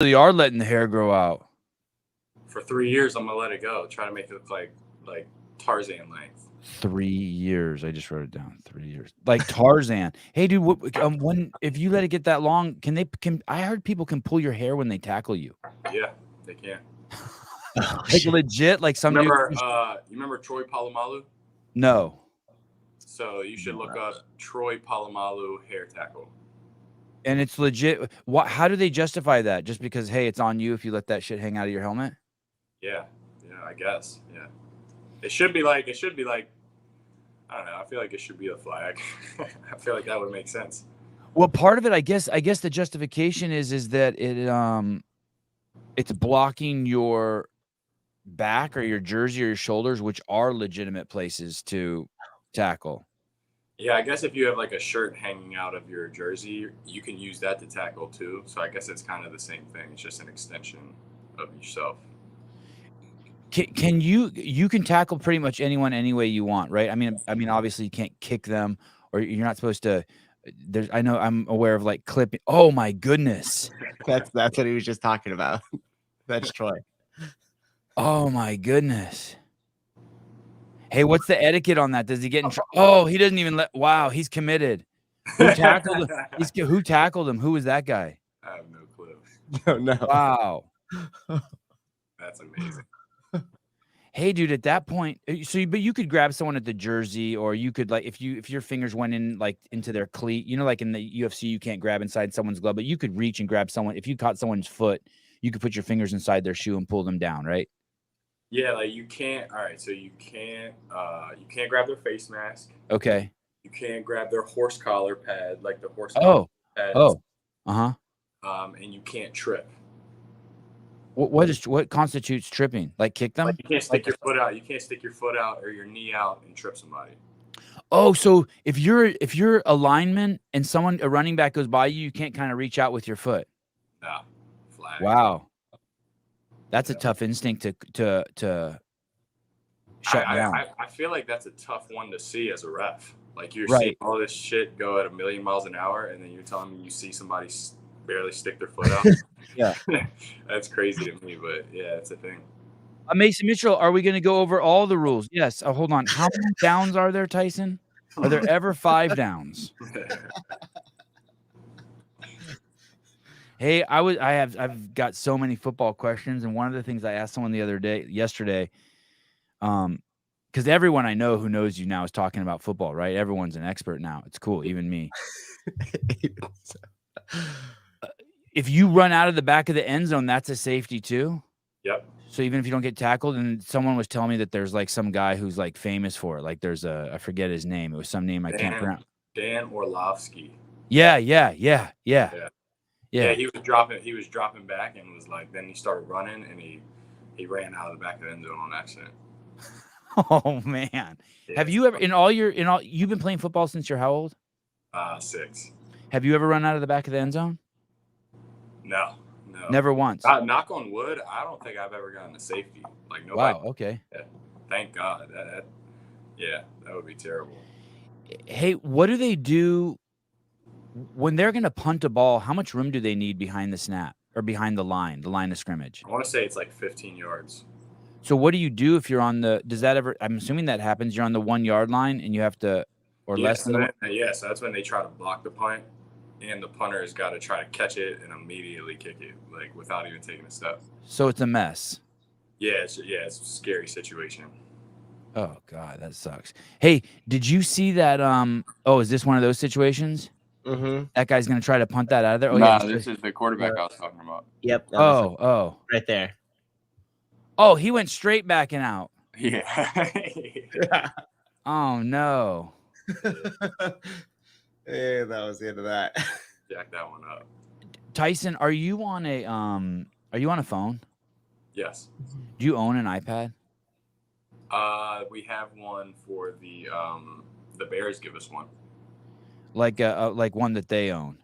really are letting the hair grow out. For 3 years, I'm gonna let it go. Try to make it look like Tarzan length. 3 years. I just wrote it down. 3 years. Like Tarzan. Hey, dude, when if you let it get that long, can I heard people can pull your hair when they tackle you. Yeah, they can. Like legit, like some dude. You remember Troy Polamalu? No. So you should look up Troy Polamalu hair tackle. And it's legit. How do they justify that? Just because, hey, it's on you if you let that shit hang out of your helmet? Yeah, I guess. Yeah. It should be like I don't know. I feel like it should be a flag. I feel like that would make sense. Well, part of it, I guess the justification is that it's blocking your back or your jersey or your shoulders, which are legitimate places to tackle. Yeah, I guess if you have like a shirt hanging out of your jersey, you can use that to tackle too. So I guess it's kind of the same thing. It's just an extension of yourself. Can you can tackle pretty much anyone any way you want, right? I mean, obviously you can't kick them, or you're not supposed to. I know I'm aware of like clipping. Oh my goodness, that's what he was just talking about. That's Troy. Oh my goodness. Hey, what's the etiquette on that? Does he get in trouble? Oh, he doesn't even let. Wow, he's committed. Who tackled him? Who tackled him? Who was that guy? I have no clue. No. Wow. That's amazing. Hey, dude, at that point, but you could grab someone at the jersey, or you could like if your fingers went in like into their cleat, like in the UFC, you can't grab inside someone's glove, but you could reach and grab someone. If you caught someone's foot, you could put your fingers inside their shoe and pull them down, right? Yeah, like you can't. All right, so you can't grab their face mask. Okay. You can't grab their horse collar pad, like the horse collar pad. Oh. And you can't trip. What constitutes tripping? Like kick them? Like you can't stick your foot out. You can't stick your foot out or your knee out and trip somebody. Oh, so if you're a lineman and a running back goes by you, you can't kind of reach out with your foot. No, flag. Wow, that's a tough instinct to shut down. I feel like that's a tough one to see as a ref. Like you're Right. seeing all this shit go at 1,000,000 miles an hour, and then you're telling me you see somebody barely stick their foot out. Yeah. That's crazy to me, but yeah, it's a thing. Mason Mitchell, are we going to go over all the rules? Yes. Oh, hold on. How many downs are there, Tyson? Are there ever 5 downs? Hey, I've got so many football questions, and one of the things I asked someone yesterday, because everyone I know who knows you now is talking about football, right? Everyone's an expert now. It's cool, even me. If you run out of the back of the end zone, that's a safety too? Yep. So even if you don't get tackled, and someone was telling me that there's like some guy who's like famous for it. Like there's I forget his name. It was some name I can't pronounce. Dan Orlovsky. Yeah. Yeah, he was dropping back and was like, then he started running and he ran out of the back of the end zone on accident. Oh man. Yeah. Have you ever you've been playing football since you're how old? 6. Have you ever run out of the back of the end zone? No. Never once. Knock on wood, I don't think I've ever gotten a safety. Like nobody. Wow, okay. Yeah, thank God. That would be terrible. Hey, what do they do when they're going to punt a ball? How much room do they need behind the snap or behind the line of scrimmage? I want to say it's like 15 yards. So what do you do if you're on I'm assuming that happens. You're on the 1 yard line and you have to, less than so that's when they try to block the punt, and the punter has got to try to catch it and immediately kick it, like without even taking a step. So it's a mess. Yeah, it's a scary situation. Oh God, that sucks. Hey, did you see that? Is this one of those situations? Mm-hmm. That guy's gonna try to punt that out of there. This is the quarterback I was talking about. Yep. Right there. Oh, he went straight backing out. Yeah. Oh no. Hey, that was the end of that. Jack that one up. Tyson, are you on a phone? Yes. Do you own an iPad? We have one for the Bears give us one. Like one that they own.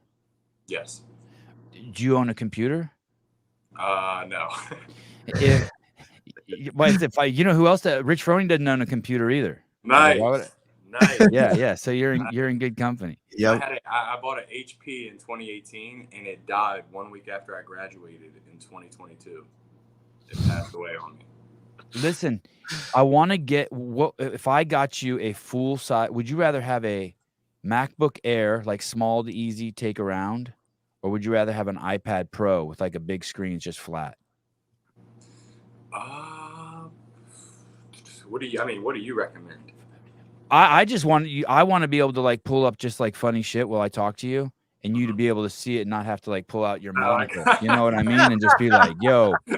Yes. Do you own a computer? No. If you know who else? Rich Froning doesn't own a computer either. Nice. Nice. Yeah. So you're in good company. Yep. I bought an HP in 2018, and it died 1 week after I graduated in 2022. It passed away on me. Listen, I want to get what if I got you a full size? Would you rather have a MacBook Air, like small to easy, take around, or would you rather have an iPad Pro with like a big screen, just flat? What do you recommend? I just want you. I want to be able to like pull up just like funny shit while I talk to you, and you to be able to see it and not have to like pull out your monocle. You know what I mean? And just be like, yo, you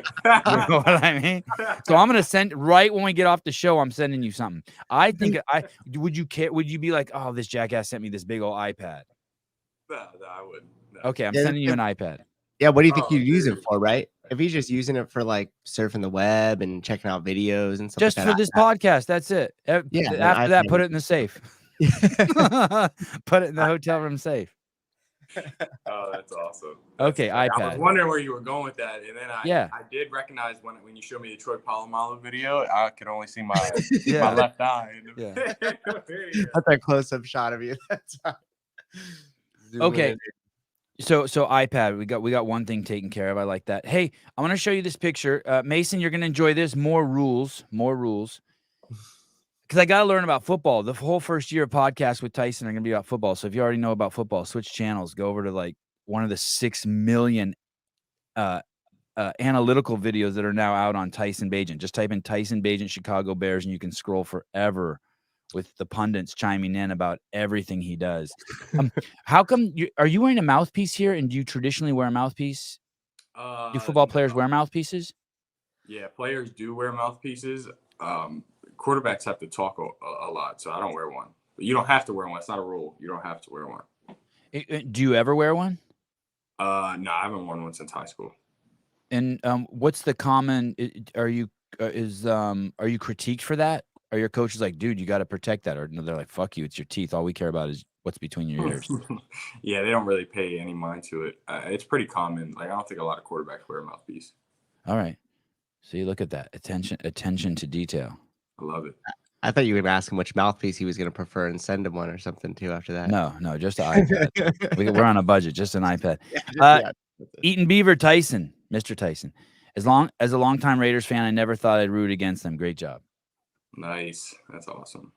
know what I mean? So I'm gonna send right when we get off the show. I'm sending you something. I think would you care? Would you be like, oh, this jackass sent me this big old iPad? No, I wouldn't. No. Okay, I'm sending you an iPad. Yeah, what do you think you'd use it dude. for, right? If he's just using it for like surfing the web and checking out videos and stuff Just like for that. this podcast. That's it. Yeah, After that, put it in the safe. Put it in the hotel room safe. Oh, that's awesome. Okay, I iPad. was wondering where you were going with that, and then Yeah. I did recognize when you showed me the Troy Polamalu video, I could only see my Yeah. my left eye. Yeah. That's a close-up shot of you. That's right. Zoom Okay. in. So iPad, we got one thing taken care of. I like that. Hey, I want to show you this picture. Mason, you're gonna enjoy this. More rules. Because I got to learn about football. The whole first year of podcast with Tyson are going to be about football. So if you already know about football, switch channels. Go over to like one of the 6 million analytical videos that are now out on Tyson Bagent. Just type in Tyson Bagent Chicago Bears, and you can scroll forever with the pundits chiming in about everything he does. How come are you wearing a mouthpiece here? And do you traditionally wear a mouthpiece? Do football players wear mouthpieces? Yeah, players do wear mouthpieces. Quarterbacks have to talk a lot, so I don't wear one. But you don't have to wear one. It's not a rule. You don't have to wear one. Do you ever wear one? No, I haven't worn one since high school. And what's the common? Are you critiqued for that? Are your coaches like, dude, you got to protect that? Or no, they're like, fuck you, it's your teeth. All we care about is what's between your ears. Yeah, they don't really pay any mind to it. It's pretty common. Like I don't think a lot of quarterbacks wear a mouthpiece. All right. So you look at that attention to detail. I love it. I thought you were going to ask him which mouthpiece he was going to prefer and send him one or something too after that. No, just an iPad. We're on a budget, just an iPad. Yeah, Eaton Beaver Tyson, Mr. Tyson. As a longtime Raiders fan, I never thought I'd root against them. Great job. Nice. That's awesome.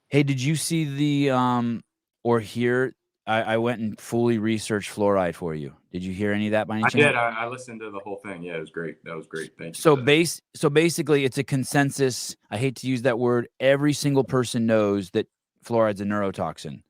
Hey, did you see the or hear? I went and fully researched fluoride for you. Did you hear any of that by any chance? I did. I listened to the whole thing. Yeah, it was great. That was great. Thank you. So basically, it's a consensus. I hate to use that word. Every single person knows that fluoride's a neurotoxin.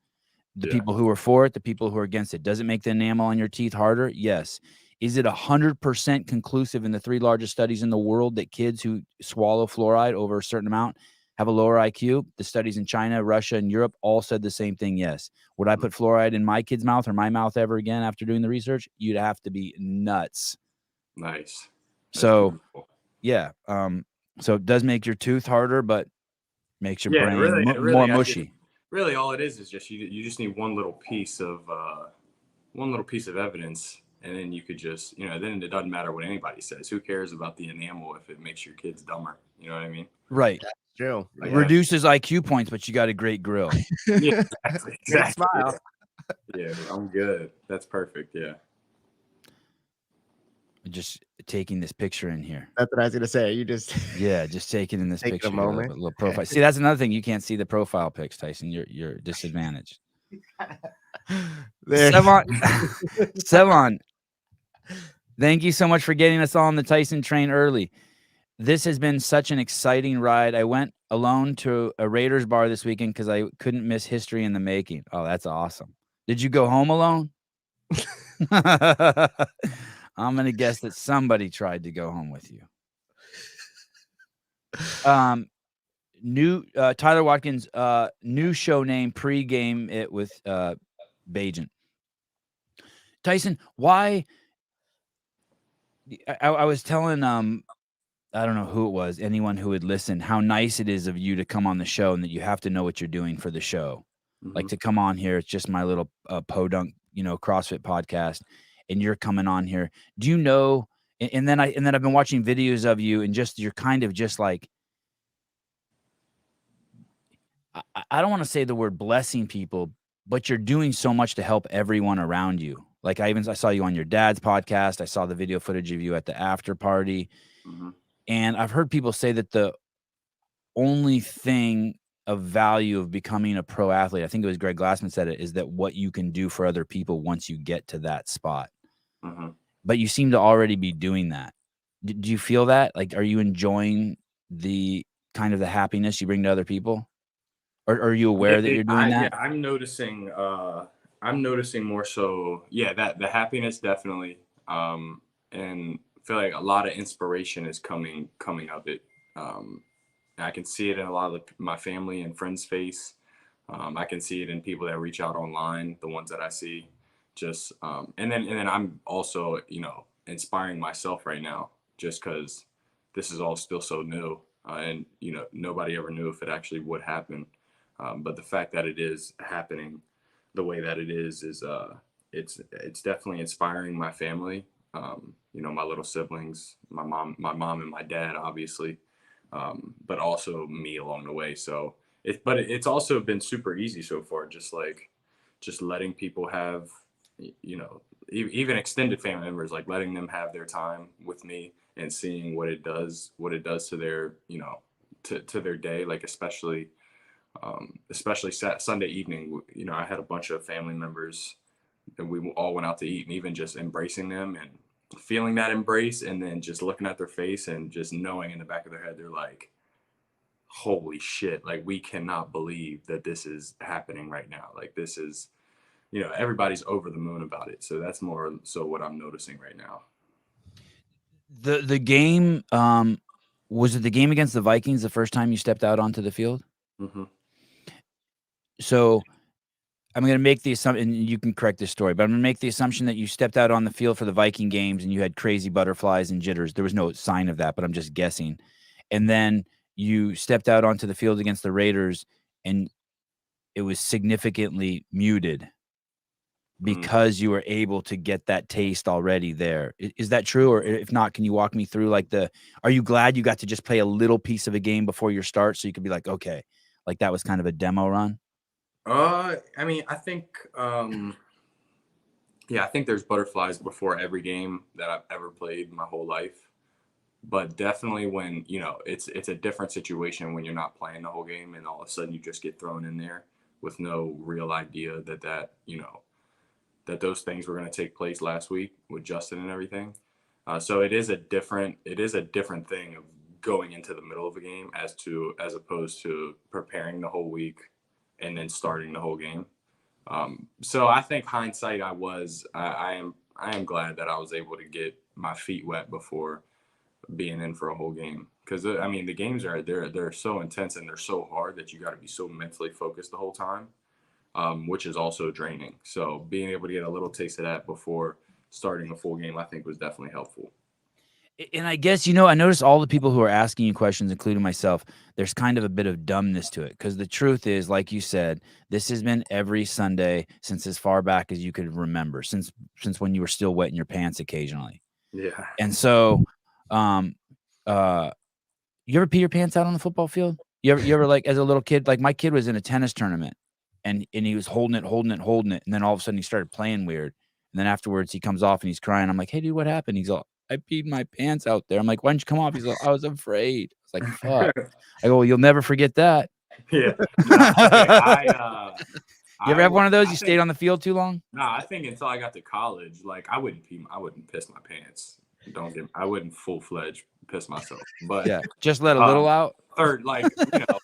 The people who are for it, the people who are against it. Does it make the enamel on your teeth harder? Yes. Is it 100% conclusive in the 3 largest studies in the world that kids who swallow fluoride over a certain amount have a lower IQ? The studies in China, Russia, and Europe all said the same thing. Yes. Would I put fluoride in my kid's mouth or my mouth ever again after doing the research? You'd have to be nuts. Nice. That's so, beautiful. Yeah. So it does make your tooth harder, but makes your brain really, more mushy. Really, all it is just you just need one little piece of evidence, and then you could just then it doesn't matter what anybody says. Who cares about the enamel if it makes your kids dumber? You know what I mean? Right. That's true. It reduces IQ points, but you got a great grill. Yeah, exactly. Smile. Yeah, I'm good. That's perfect. Yeah. Just taking this picture in here. That's what I was going to say. You just just taking in this take picture. a moment. A little profile. See, that's another thing. You can't see the profile pics, Tyson. You're disadvantaged. Sevon, thank you so much for getting us on the Tyson train early. This has been such an exciting ride. I went alone to a Raiders bar this weekend because I couldn't miss history in the making. Oh, that's awesome. Did you go home alone? I'm going to guess that somebody tried to go home with you. New Tyler Watkins, new show name, pregame it with Bagent. Tyson, why? I was telling I don't know who it was, anyone who would listen, how nice it is of you to come on the show and that you have to know what you're doing for the show. Mm-hmm. Like to come on here, it's just my little podunk, CrossFit podcast, and you're coming on here. Do you know? And then I've been watching videos of you, and you're kind of just like I don't want to say the word blessing people, but you're doing so much to help everyone around you. Like I saw you on your dad's podcast. I saw the video footage of you at the after party. Mhm. And I've heard people say that the only thing of value of becoming a pro athlete, I think it was Greg Glassman said it, is that what you can do for other people once you get to that spot. Mhm. But you seem to already be doing that. Do you feel that? Like, are you enjoying the kind of the happiness you bring to other people? Or are you aware that you're doing that? I'm noticing more so, yeah, that the happiness definitely, and I feel like a lot of inspiration is coming of it. And I can see it in a lot of my family and friends' face. I can see it in people that reach out online, the ones that I see. Just and then I'm also, inspiring myself right now, just because this is all still so new, and nobody ever knew if it actually would happen. But the fact that it is happening the way that it is it's definitely inspiring my family. My little siblings, my mom and my dad, obviously, but also me along the way. So it's also been super easy so far, just letting people have, even extended family members, like letting them have their time with me and seeing what it does to their, to their day, like especially Sunday evening. I had a bunch of family members and we all went out to eat, and even just embracing them and feeling that embrace, and then just looking at their face and just knowing in the back of their head, they're like, holy shit, like we cannot believe that this is happening right now. Like this is, everybody's over the moon about it. So that's more so what I'm noticing right now. The game, was it the game against the Vikings the first time you stepped out onto the field? Hmm. So I'm going to make the assumption, and you can correct this story, but I'm going to make the assumption that you stepped out on the field for the Viking games and you had crazy butterflies and jitters. There was no sign of that, but I'm just guessing. And then you stepped out onto the field against the Raiders and it was significantly muted Mm. because you were able to get that taste already there. Is that true? Or if not, can you walk me through are you glad you got to just play a little piece of a game before your start so you could be like, okay, like that was kind of a demo run? I mean, I think, yeah, I think there's butterflies before every game that I've ever played my whole life. But definitely when, it's a different situation when you're not playing the whole game and all of a sudden you just get thrown in there with no real idea that those things were going to take place last week with Justin and everything. So it is a different thing of going into the middle of a game as opposed to preparing the whole week and then starting the whole game. So I think hindsight, I am glad that I was able to get my feet wet before being in for a whole game, because I mean the games they're so intense and they're so hard that you got to be so mentally focused the whole time, which is also draining. So being able to get a little taste of that before starting a full game, I think was definitely helpful. And I guess, I notice all the people who are asking you questions, including myself, there's kind of a bit of dumbness to it. Because the truth is, like you said, this has been every Sunday since as far back as you could remember, since when you were still wetting your pants occasionally. Yeah. And so, um, uh, you ever pee your pants out on the football field? You ever like as a little kid, like my kid was in a tennis tournament and he was holding it, and then all of a sudden he started playing weird. And then afterwards he comes off and he's crying. I'm like, "Hey dude, what happened?" He's all, "I peed my pants out there." I'm like, "Why didn't you come off?" He's like, "I was afraid." I was like, "Fuck." I go, "Well, you'll never forget that." Yeah. Nah, okay. You ever I have one would. of those? I You stayed think. on the field too long? Nah, I think until I got to college, like I wouldn't piss my pants. I wouldn't full fledged piss myself, but Yeah. Just let a little um, out? third, like,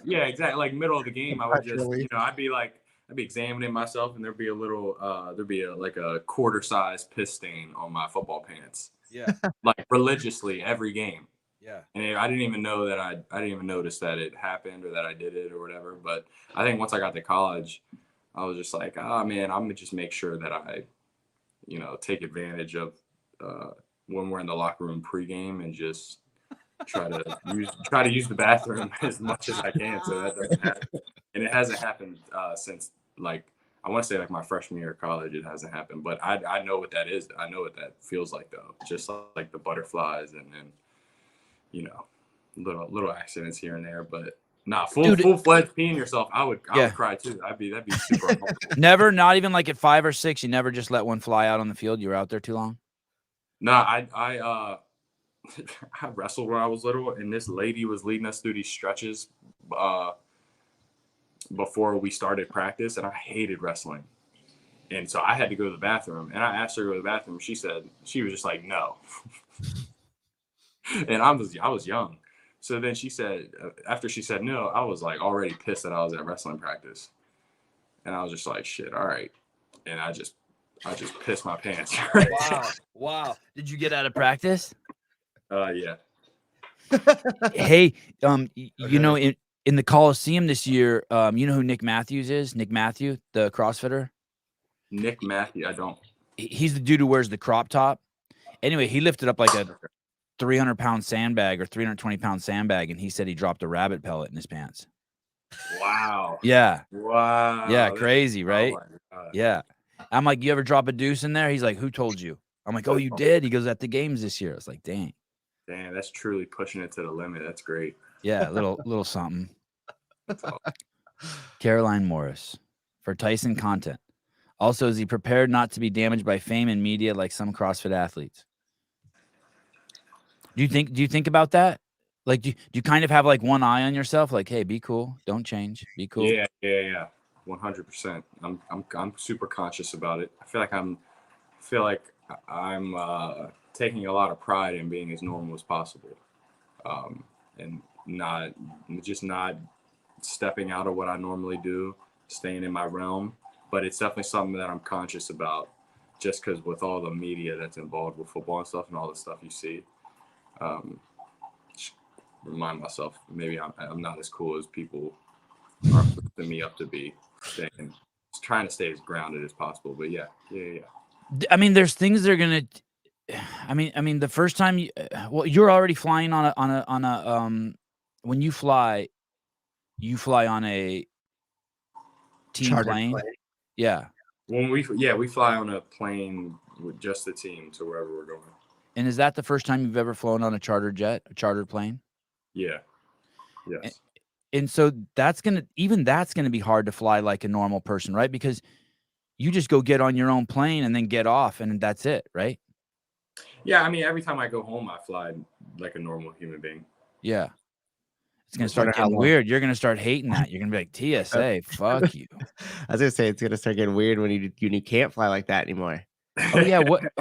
yeah, exactly. Like middle of the game, I would Pressure just, relief. I'd be examining myself, and there'd be like a quarter size piss stain on my football pants, Yeah. like religiously every game. Yeah. And I didn't even know that I didn't even notice that it happened or that I did it or whatever. But I think once I got to college, I was just like, oh man, I'm gonna just make sure that I, take advantage of, uh, when we're in the locker room pregame, and just try to use the bathroom as much as I can so that doesn't happen. And it hasn't happened since, like, I want to say like my freshman year of college. It hasn't happened, but I know what that is. I know what that feels like though. Just like the butterflies, and then, little accidents here and there. But Nah, Dude, full-fledged peeing yourself, I would Yeah. cry too. That'd be super uncomfortable. never, not even like at 5 or 6, you never just let one fly out on the field. You were out there too long. Nah, I I wrestled when I was little, and this lady was leading us through these stretches before we started practice, and I hated wrestling. And so I had to go to the bathroom, and I asked her to go to the bathroom. She was just like, no. And I was young. So then she said, after she said no, I was like already pissed that I was at wrestling practice. And I was just like, shit, all right. And I just pissed my pants. Wow. Did you get out of practice? Yeah. Hey, you know, in the Coliseum this year, you know who Nick Matthews is? Nick Matthew, the CrossFitter? Nick Matthew, I don't. He's the dude who wears the crop top. Anyway, he lifted up like a 300-pound sandbag or 320-pound sandbag, and he said he dropped a rabbit pellet in his pants. Wow. Yeah. Wow. Yeah, crazy, right? Oh my God. Yeah. I'm like, you ever drop a deuce in there? He's like, who told you? I'm like, oh, you did? He goes, at the games this year. I was like, dang. Damn, that's truly pushing it to the limit. That's great. Yeah, little something. Caroline Morris for Tyson content. Also, is he prepared not to be damaged by fame and media like some CrossFit athletes? Do you think about that? Like, do you kind of have like one eye on yourself? Like, hey, be cool. Don't change. Be cool. Yeah. 100%. I'm super conscious about it. I feel like I'm taking a lot of pride in being as normal as possible, and not stepping out of what I normally do, staying in my realm. But it's definitely something that I'm conscious about, just because with all the media that's involved with football and stuff, and all the stuff you see, just remind myself maybe I'm not as cool as people are lifting me up to be. Staying, trying to stay as grounded as possible. But yeah. I mean, there's things they're gonna. I mean, the first time you're already flying on a when you fly on a team Chartered plane. Yeah. When we fly on a plane with just the team to wherever we're going. And is that the first time you've ever flown on a chartered jet, a chartered plane? Yeah. Yes. And so that's gonna be hard to fly like a normal person, right? Because you just go get on your own plane and then get off, and that's it, right? Yeah, I mean, every time I go home, I fly like a normal human being. Yeah. It's gonna start getting weird. You're gonna start hating that. You're gonna be like, TSA, fuck you. I was gonna say it's gonna start getting weird when you can't fly like that anymore. Oh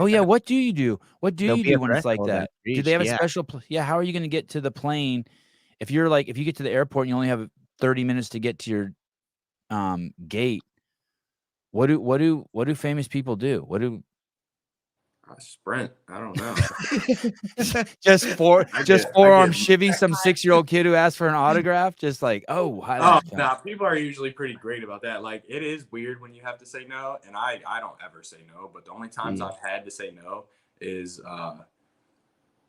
yeah, what do you do? What do They'll you be do when it's like abreast of that? that Do they have a reach, yeah. special how are you gonna get to the plane if you get to the airport and you only have 30 minutes to get to your gate? What do famous people do? What do I sprint. I don't know. just forearm get- shivvy some 6-year-old kid who asked for an autograph? Just like, oh, hi. Nah, people are usually pretty great about that. Like, it is weird when you have to say no, and I don't ever say no, but the only times I've had to say no is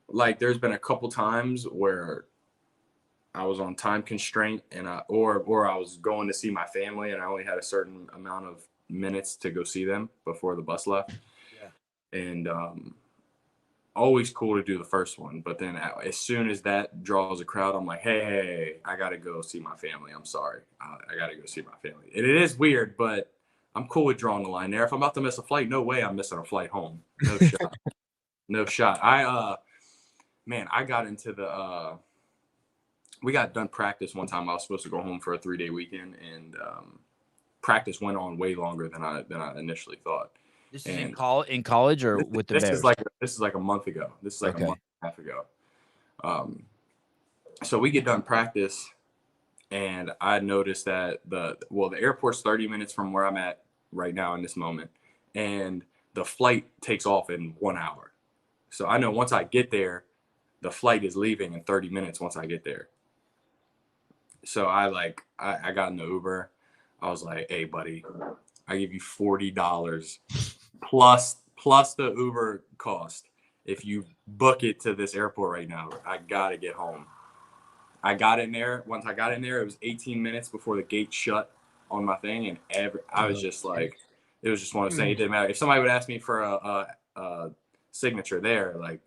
like there's been a couple times where I was on time constraint and or I was going to see my family and I only had a certain amount of minutes to go see them before the bus left. Yeah. And always cool to do the first one, but then as soon as that draws a crowd, I'm like, hey, I gotta go see my family. I'm sorry, I gotta go see my family. And it is weird, but I'm cool with drawing the line there. If I'm about to miss a flight, no way I'm missing a flight home. No shot. No shot. I got into the we got done practice one time. I was supposed to go home for a 3-day weekend, and practice went on way longer than I initially thought. This is in college or with the Bears? This is like a month ago. This is like a month and a half ago. So we get done practice, and I noticed that the airport's 30 minutes from where I'm at right now in this moment, and the flight takes off in 1 hour. So I know once I get there, the flight is leaving in 30 minutes once I get there. So I got in the Uber. I was like, hey, buddy, I give you $40 plus the Uber cost. If you book it to this airport right now, I got to get home. I got in there. Once I got in there, it was 18 minutes before the gate shut on my thing. And I was just like, it was just one of those things. It didn't matter. If somebody would ask me for a signature there, like,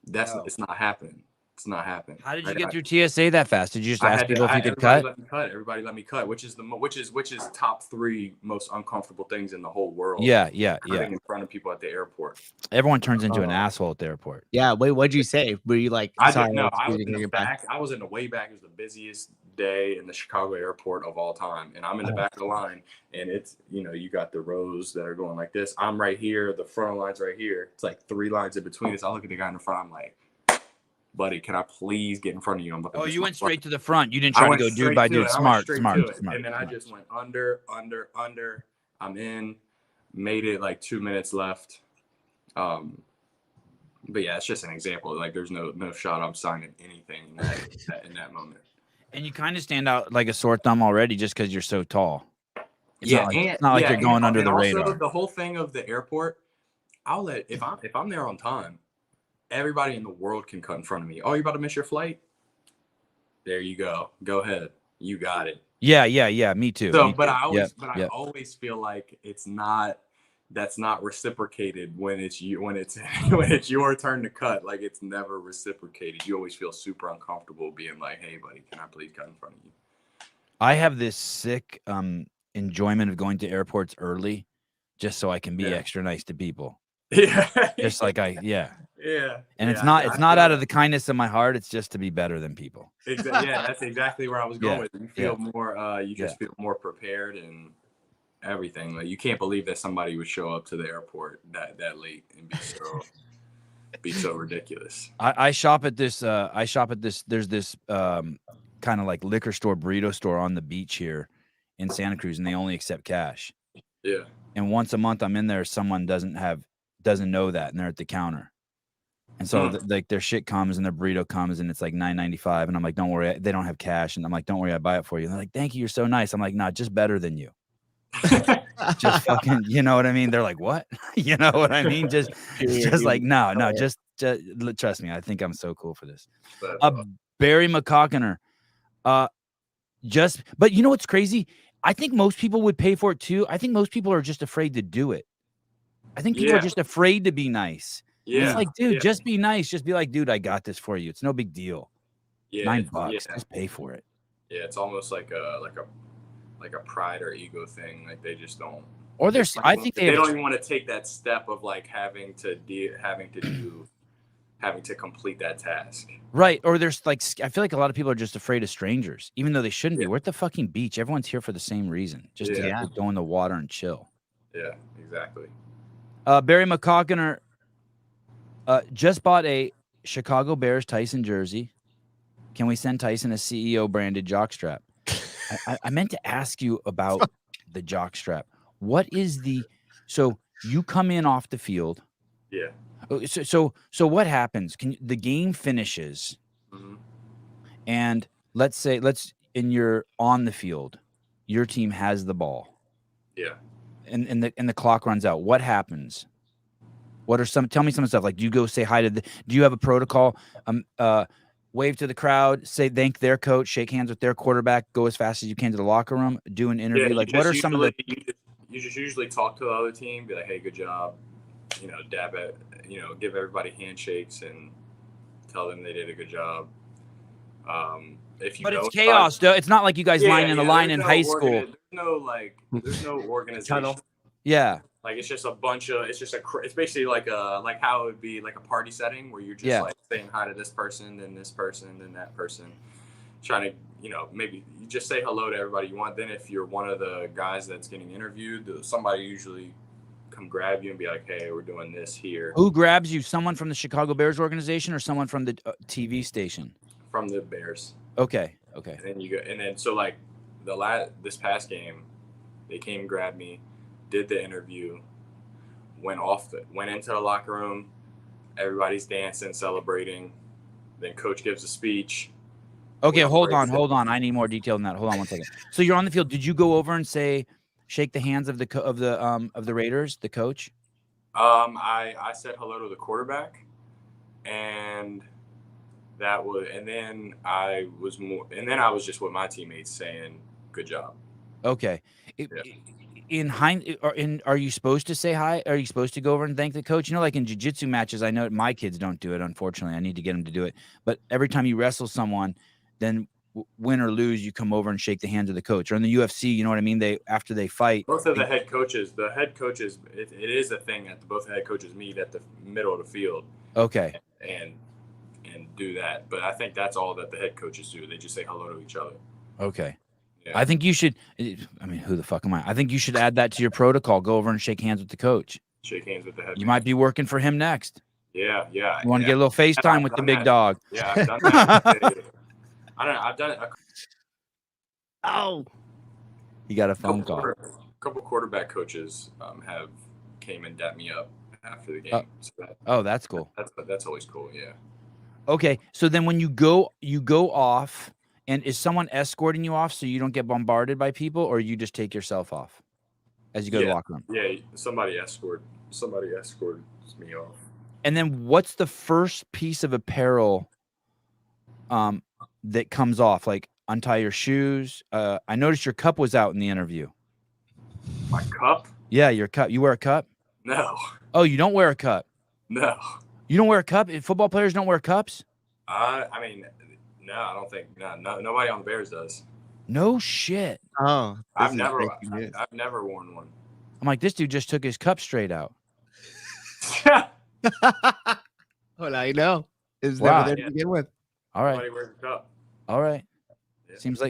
it's not happening. It's not happening. How did you get through TSA that fast? Did you just ask people if you could everybody cut? let me cut. Everybody let me cut, which is top 3 most uncomfortable things in the whole world. Yeah. Cutting in front of people at the airport. Everyone turns into an asshole at the airport. Yeah. Wait, what'd you say? Were you like, I sorry, didn't know. let's I was do in your the back. I was in the way back. It was the busiest day in the Chicago airport of all time. And I'm in the back of the line. And it's, you got the rows that are going like this. I'm right here. The front line's right here. It's like 3 lines in between us. I look at the guy in the front. I'm like, buddy, can I please get in front of you? Oh, you went straight to the front. You didn't try to go dude by dude. Smart. And then I just went under. I'm in. Made it like 2 minutes left. But yeah, it's just an example. Like, there's no shot I'm signing anything in that moment. And you kind of stand out like a sore thumb already just because you're so tall. It's not like you're going under the radar. Also, the whole thing of the airport, if I'm there on time, everybody in the world can cut in front of me. Oh, you're about to miss your flight? There you go. Go ahead. You got it. Yeah. Me too. So, me but too. I always feel like that's not reciprocated when it's your turn to cut. Like, it's never reciprocated. You always feel super uncomfortable being like, hey buddy, can I please cut in front of you? I have this sick enjoyment of going to airports early just so I can be extra nice to people. Yeah. Just like Yeah. And it's not out of the kindness of my heart. It's just to be better than people. Exactly. Yeah, that's exactly where I was going with it. You feel more, you just feel more prepared and everything. Like, you can't believe that somebody would show up to the airport that late and be so ridiculous. I shop at this. There's this kind of like liquor store, burrito store on the beach here in Santa Cruz, and they only accept cash. Yeah. And once a month I'm in there, someone doesn't know that, and they're at the counter. And so like their shit comes and their burrito comes and it's like $9.95, and I'm like, don't worry, they don't have cash, and I'm like, don't worry, I buy it for you. And they're like, thank you, you're so nice. I'm like, nah, just better than you. Just fucking, you know what I mean? They're like, what? You know what I mean? Just like, no, just trust me. I think I'm so cool for this. Barry McCockiner, but you know what's crazy? I think most people would pay for it too. I think most people are just afraid to do it. I think people are just afraid to be nice. Yeah. It's like, dude, just be nice. Just be like, dude, I got this for you. It's no big deal. Yeah, $9. Just pay for it. Yeah, it's almost like a pride or ego thing. Like, they just don't. Or there's, I think they don't even want to take that step of like having to complete that task. Right. Or there's like, I feel like a lot of people are just afraid of strangers, even though they shouldn't be. We're at the fucking beach. Everyone's here for the same reason, just to go in the water and chill. Yeah, exactly. Barry McCockiner just bought a Chicago Bears Tyson jersey. Can we send Tyson a CEO branded jockstrap? I meant to ask you about the jockstrap. What is so you come in off the field. Yeah. So what happens? The game finishes, and and you're on the field, your team has the ball. Yeah. And the clock runs out. What happens? Tell me some stuff. Like, do you go say hi do you have a protocol? Wave to the crowd, thank their coach, shake hands with their quarterback, go as fast as you can to the locker room, do an interview. Yeah, like, what are some of the? You just usually talk to the other team, be like, hey, good job. Dab at, give everybody handshakes and tell them they did a good job. But it's chaos, though. It's not like you guys line in a line in high school. There's no organization. Yeah. Like, it's just it's basically like how it would be like a party setting where you're just like saying hi to this person, then this person, then that person, trying to, maybe you just say hello to everybody you want. Then if you're one of the guys that's getting interviewed, somebody usually come grab you and be like, hey, we're doing this here. Who grabs you? Someone from the Chicago Bears organization or someone from the TV station? From the Bears. Okay. And then you go, and then so like this past game, they came and grabbed me, did the interview, went into the locker room, everybody's dancing, celebrating. Then coach gives a speech. Okay, hold on. I need more detail than that. Hold on one second. So you're on the field. Did you go over and shake the hands of the Raiders, the coach? I said hello to the quarterback, and then I was just with my teammates saying good job. Okay. are you supposed to say hi? Are you supposed to go over and thank the coach? You know, like in jiu-jitsu matches, I know my kids don't do it. Unfortunately, I need to get them to do it. But every time you wrestle someone, then win or lose, you come over and shake the hands of the coach. Or in the UFC, you know what I mean? After they fight, both of the head coaches, it is a thing that both head coaches meet at the middle of the field. Okay. And do that. But I think that's all that the head coaches do. They just say hello to each other. Okay. Yeah. I think you should. I mean, who the fuck am I? I think you should add that to your protocol. Go over and shake hands with the coach. Shake hands with the head. You might be working for him next. Yeah. You want to get a little FaceTime with the big dog. Yeah, I've done that. I don't know. I've done it. Oh, You got a phone call. A couple quarterback coaches have came and dapped me up after the game. So that's cool. That's always cool. Yeah. Okay, so then when you go off, and is someone escorting you off so you don't get bombarded by people, or you just take yourself off as you go to the locker room? Yeah, somebody escorts me off. And then what's the first piece of apparel that comes off? Like untie your shoes. I noticed your cup was out in the interview. My cup? Yeah, your cup. You wear a cup? No. Oh, you don't wear a cup? No. You don't wear a cup? Football players don't wear cups? I mean, no, I don't think no, nobody on the Bears does. No shit. Oh, I've never worn one. I'm like, this dude just took his cup straight out. Well, I know. It was Wow. never there to begin with. All right. Nobody wears a cup. All right. Yeah. Seems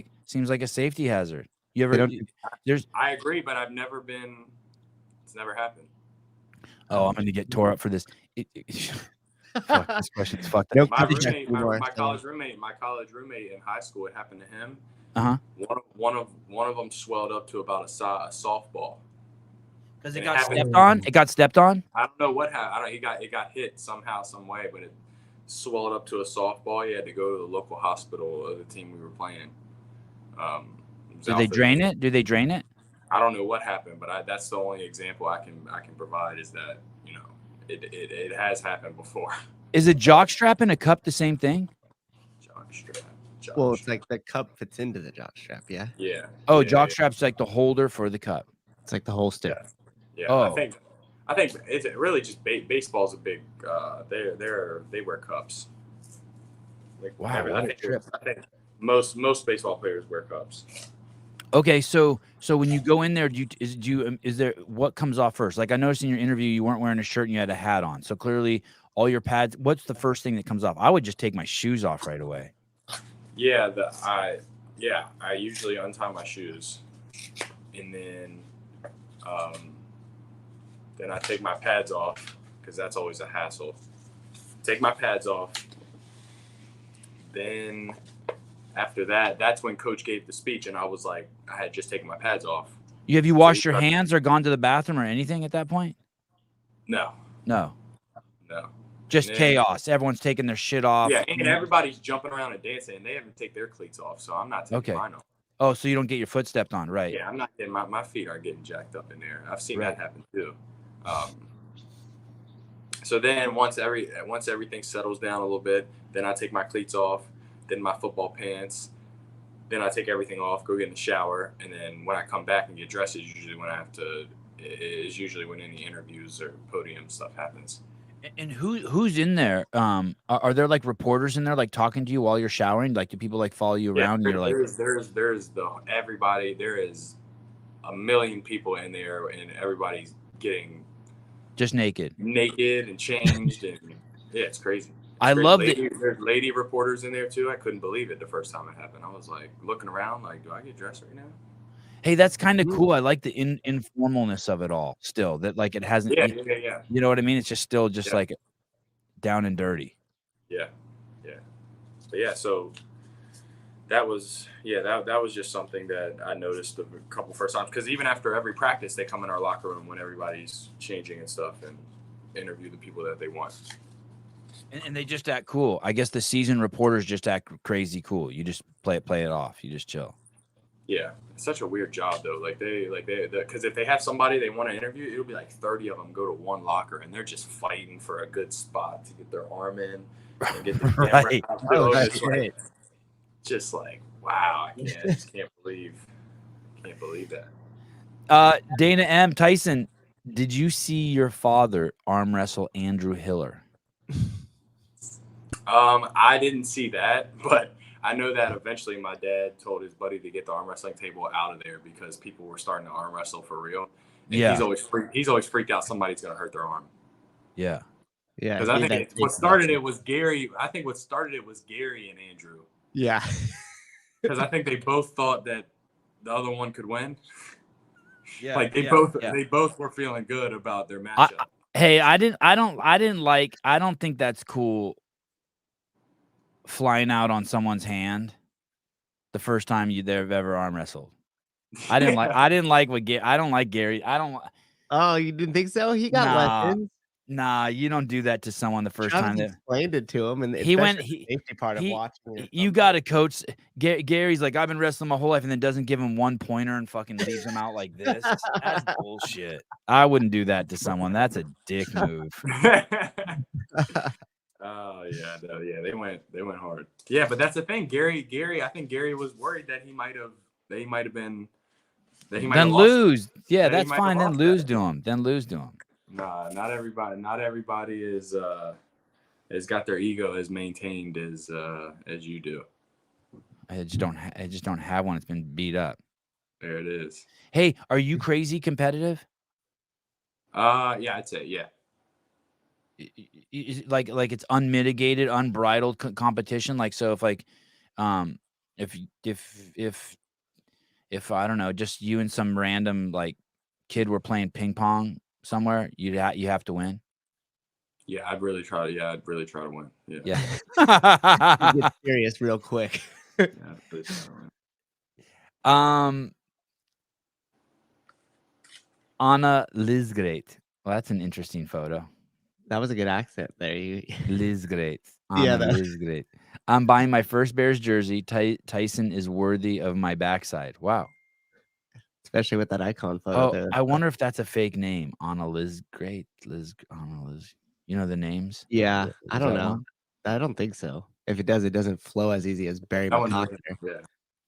like a safety hazard. You ever? I agree, but I've never been. It's never happened. Oh, I'm gonna get tore up for this. Fuck, this question's fucked No, up. My college roommate in high school. It happened to him. One of them swelled up to about a softball. Because it got stepped on. It got stepped on. I don't know what happened. It got hit somehow, some way, but it swelled up to a softball. He had to go to the local hospital of the team we were playing. Did they drain it? Did they drain it? I don't know what happened, but that's the only example I can provide is that it has happened before. Is a jock strap and a cup the same thing? Jock strap. Well, it's like the cup fits into the jock strap, yeah. Yeah. Oh, jock strap's like the holder for the cup. It's like the whole stick. Yeah. Oh. I think it's really just baseball's a big. They wear cups. Like, wow. I think most baseball players wear cups. Okay, so when you go in there, is there what comes off first? Like I noticed in your interview, you weren't wearing a shirt and you had a hat on. So clearly, all your pads. What's the first thing that comes off? I would just take my shoes off right away. Yeah, I usually untie my shoes, and then I take my pads off because that's always a hassle. Take my pads off, then. After that, that's when Coach gave the speech, and I was like, I had just taken my pads off. Have you washed your hands or gone to the bathroom or anything at that point? No. Just chaos. Everyone's taking their shit off. Yeah, and everybody's jumping around and dancing, and they haven't taken their cleats off, so I'm not taking mine off. Oh, so you don't get your foot stepped on, right? Yeah, I'm not getting my feet aren't getting jacked up in there. I've seen that happen too. So then once everything settles down a little bit, then I take my cleats off. Then my football pants, then I take everything off, go get in the shower, and then when I come back and get dressed is usually when any interviews or podium stuff happens. And who's in there? Are there like reporters in there like talking to you while you're showering? Like do people like follow you around? And you're like there's everybody. There is a million people in there, and everybody's getting just naked and changed, and yeah, it's crazy. I love it. There's lady reporters in there too. I couldn't believe it the first time it happened. I was like looking around, like, do I get dressed right now? Hey, that's kind of cool. I like the informalness of it all. Still, that like it hasn't. Yeah. You know what I mean? It's just still just like down and dirty. Yeah. But yeah, so that was just something that I noticed a couple first times because even after every practice, they come in our locker room when everybody's changing and stuff and interview the people that they want. And they just act cool. I guess the season reporters just act crazy cool. You just play it off. You just chill. Yeah, it's such a weird job though. Because if they have somebody they want to interview, it'll be like 30 of them go to one locker and they're just fighting for a good spot to get their arm in and get the camera out. Right. Just like wow, I just can't believe that. Dana M. Tyson, did you see your father arm wrestle Andrew Hiller? I didn't see that, but I know that eventually my dad told his buddy to get the arm wrestling table out of there because people were starting to arm wrestle for real. And Yeah. he's always freaked out somebody's gonna hurt their arm. Yeah. Yeah. Because I think what started it was Gary. I think what started it was Gary and Andrew. Yeah. Because I think they both thought that the other one could win. Yeah. Like they both were feeling good about their matchup. I don't think that's cool flying out on someone's hand the first time they've ever arm wrestled. I didn't like Gary. Oh, you didn't think so? He got lessons. Nah, you don't do that to someone the first time. Explained it to him, and he went. The safety part of watching. You got to coach. Gary's like, I've been wrestling my whole life, and then doesn't give him one pointer and fucking leaves him out like this. That's bullshit. I wouldn't do that to someone. That's a dick move. Oh yeah, no, yeah, they went hard. Yeah, but that's the thing, Gary. I think Gary was worried that he might have been. Then lose. Yeah, that's fine. Then lose to him. Nah, not everybody is has got their ego as maintained as you do. I just don't have one. It's been beat up. There it is. Hey, are you crazy competitive? Yeah, I'd say yeah. Like it's unmitigated, unbridled competition. Like, so if I don't know, just you and some random like kid were playing ping pong somewhere, you have to win. Yeah, I'd really try to win. Yeah. Get serious real quick. Yeah, I'd really try to win. Anna Lizgreat. Well, that's an interesting photo. That was a good accent there. Lizgreat. Yeah, Lizgreat. I'm buying my first Bears jersey. Tyson is worthy of my backside. Wow. Especially with that icon photo there. I wonder if that's a fake name. Anna Lizgreat. Anna Liz. You know the names? Yeah, I don't know. One? I don't think so. If it does, it doesn't flow as easy as Barry McCockner.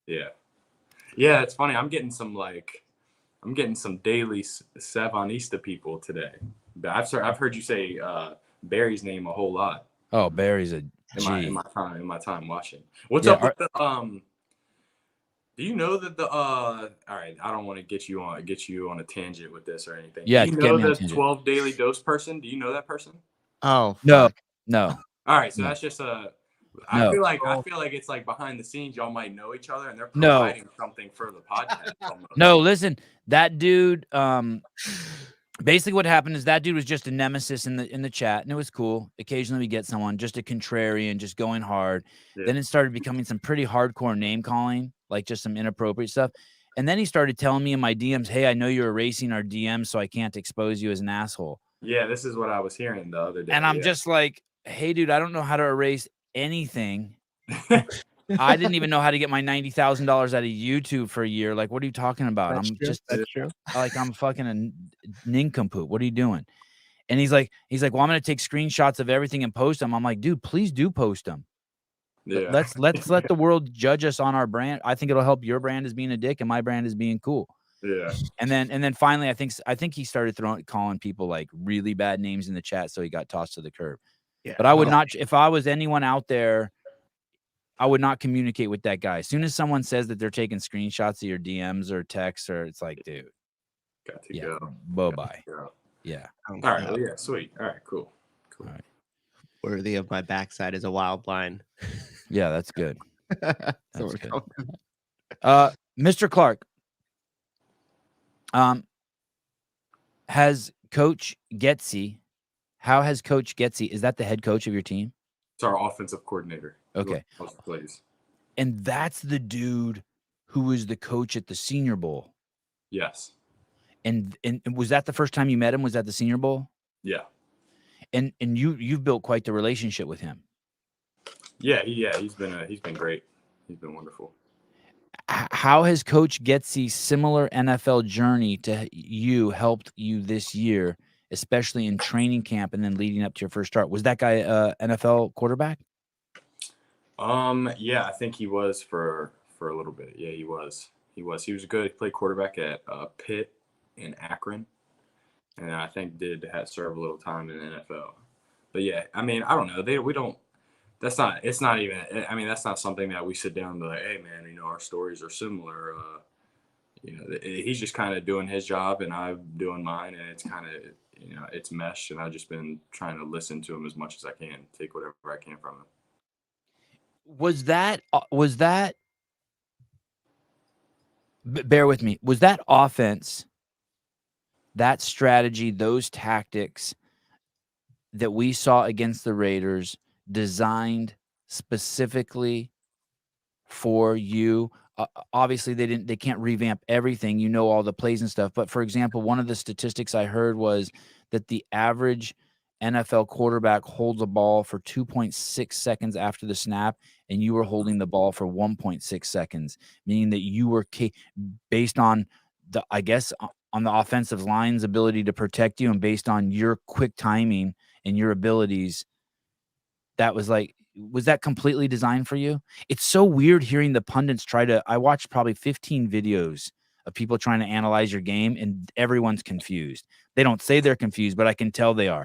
Yeah. It's funny. I'm getting some daily Savonista people today. I've heard you say Barry's name a whole lot. Oh, Barry's a G. In my time watching. What's up with the do you know that the all right, I don't want to get you on a tangent with this or anything. Yeah, do you know the 12 daily dose person? Do you know that person? Oh, fuck. No. All right, so that's just I feel like it's like behind the scenes y'all might know each other and they're providing something for the podcast. No, listen, that dude basically what happened is that dude was just a nemesis in the chat, and it was cool. Occasionally we get someone just a contrarian, just going hard. Yeah. Then it started becoming some pretty hardcore name calling, like just some inappropriate stuff. And then he started telling me in my DMs, hey, I know you're erasing our DMs, so I can't expose you as an asshole. Yeah, this is what I was hearing the other day. And I'm just like, hey, dude, I don't know how to erase anything. I didn't even know how to get my $90,000 out of YouTube for a year. Like, what are you talking about? That's true. Like, I'm fucking a nincompoop. What are you doing? And he's like, well, I'm gonna take screenshots of everything and post them. I'm like, dude, please do post them. Yeah. Let's let the world judge us on our brand. I think it'll help your brand as being a dick and my brand as being cool. Yeah. And then finally, I think he started calling people like really bad names in the chat, so he got tossed to the curb. Yeah. But I would not, if I was anyone out there, I would not communicate with that guy. As soon as someone says that they're taking screenshots of your DMs or texts, or it's like, dude, got to go. Bye-bye. Yeah. All right. Well, yeah. Sweet. All right. Cool. All right. Worthy of my backside is a wild line. Yeah, that's good. That's good. Mr. Clark, has Coach Getsy, how has Coach Getsy, is that the head coach of your team? It's our offensive coordinator. Okay. And that's the dude who was the coach at the Senior Bowl. Yes. And was that the first time you met him? Was that the Senior Bowl? Yeah. And you've built quite the relationship with him. Yeah, he's been great. He's been wonderful. How has Coach Getsy's similar NFL journey to you helped you this year, especially in training camp and then leading up to your first start? Was that guy NFL quarterback? Yeah, I think he was for a little bit. Yeah, he was. He was good. He played quarterback at Pitt in Akron, and I think had served a little time in the NFL. But yeah, I mean, I don't know. We don't. It's not even. I mean, that's not something that we sit down and be like, hey man, you know, our stories are similar. You know, he's just kind of doing his job and I'm doing mine, and it's kind of, you know, it's meshed, and I've just been trying to listen to him as much as I can, take whatever I can from him. Was that bear with me, was that offense, that strategy, those tactics that we saw against the Raiders designed specifically for you? Obviously, they can't revamp everything, you know, all the plays and stuff. But for example, one of the statistics I heard was that the average NFL quarterback holds a ball for 2.6 seconds after the snap, and you were holding the ball for 1.6 seconds, meaning that you were based on the, I guess, on the offensive line's ability to protect you, and based on your quick timing and your abilities. That was like, was that completely designed for you? It's so weird hearing the pundits I watched probably 15 videos of people trying to analyze your game, and everyone's confused. They don't say they're confused, but I can tell they are.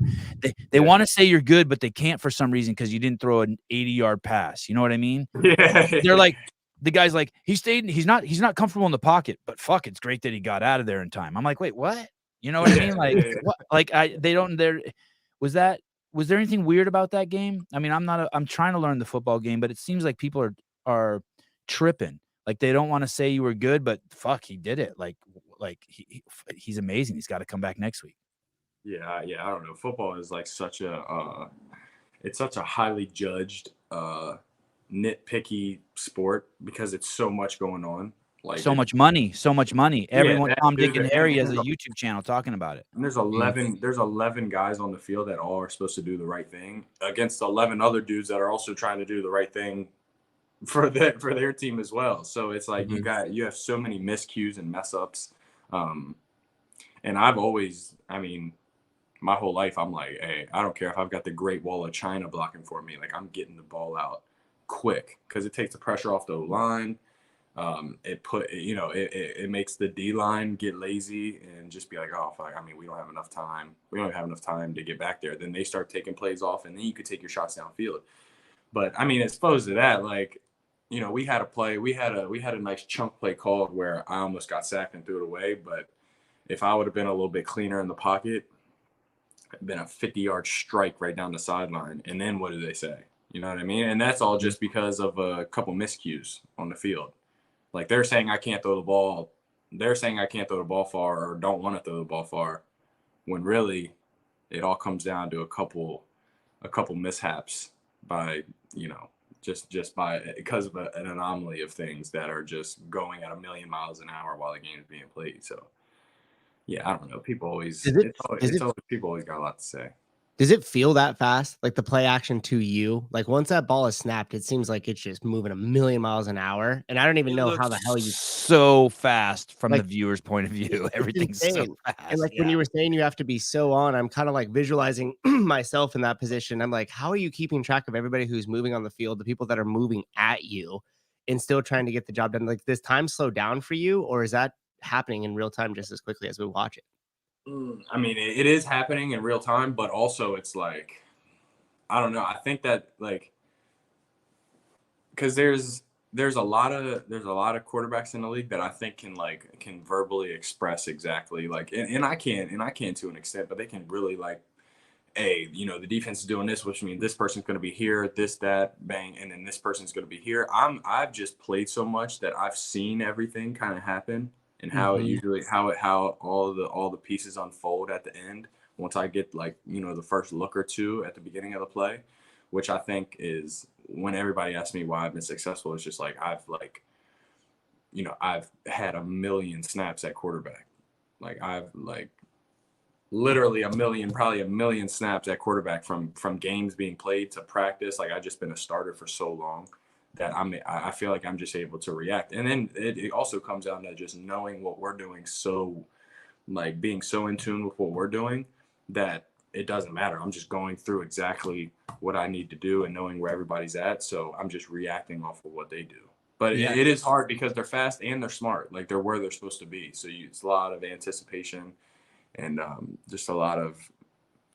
They want to say you're good, but they can't for some reason because you didn't throw an 80-yard pass. You know what I mean? Yeah. They're like, the guy's like, he's not comfortable in the pocket, but fuck, it's great that he got out of there in time. I'm like, wait, what? You know what I mean? Like, what? Like, was there anything weird about that game? I mean, I'm trying to learn the football game, but it seems like people are tripping. Like, they don't want to say you were good, but fuck, he did it. Like he's amazing. He's got to come back next week. Yeah, I don't know. Football is like it's such a highly judged, nitpicky sport because it's so much going on. Like so much money. Everyone, Tom, Dick, and Harry has a there's YouTube channel talking about it. and there's 11 guys on the field that all are supposed to do the right thing against 11 other dudes that are also trying to do the right thing for their team as well. So it's like you have so many miscues and mess ups. And I've always, I mean, my whole life, I'm like, hey, I don't care if I've got the Great Wall of China blocking for me. Like, I'm getting the ball out quick because it takes the pressure off the line. It makes the D line get lazy and just be like, oh fuck, I mean, we don't have enough time to get back there. Then they start taking plays off, and then you could take your shots downfield. But I mean, as opposed to that, like, you know, we had a nice chunk play called where I almost got sacked and threw it away. But if I would have been a little bit cleaner in the pocket, it'd been a 50-yard strike right down the sideline. And then what do they say? You know what I mean? And that's all just because of a couple miscues on the field. Like, they're saying I can't throw the ball. They're saying I can't throw the ball far or don't want to throw the ball far, when really it all comes down to a couple mishaps by, you know, just because of an anomaly of things that are just going at 1,000,000 miles an hour while the game is being played. So yeah, I don't know. People always people always got a lot to say. Does it feel that fast? Like the play action to you? Like once that ball is snapped, it seems like it's just moving 1,000,000 miles an hour. And I don't even know how the hell you so fast from like, the viewer's point of view. Everything's so fast. And like when you were saying you have to be so on, I'm kind of like visualizing myself in that position. I'm like, how are you keeping track of everybody who's moving on the field, the people that are moving at you, and still trying to get the job done? Like, does time slow down for you, or is that happening in real time just as quickly as we watch it? I mean, it is happening in real time, but also it's like, I don't know. I think that, like, because there's a lot of quarterbacks in the league that I think can verbally express exactly, like, and I can to an extent, but they can really, like, hey, you know, the defense is doing this, which means this person's going to be here, this, that, bang, and then this person's going to be here. I've just played so much that I've seen everything kind of happen, and how it usually how all the pieces unfold at the end once I get, like, you know, the first look or two at the beginning of the play, which I think is when everybody asks me why I've been successful. It's just like I've had 1,000,000 snaps at quarterback. Like, I've literally probably 1,000,000 snaps at quarterback from games being played to practice. Like, I've just been a starter for so long that I feel like I'm just able to react. And then it also comes down to just knowing what we're doing. So, like, being so in tune with what we're doing that it doesn't matter. I'm just going through exactly what I need to do and knowing where everybody's at. So I'm just reacting off of what they do. But Yeah. it is hard because they're fast and they're smart. Like they're where they're supposed to be. So it's a lot of anticipation and just a lot of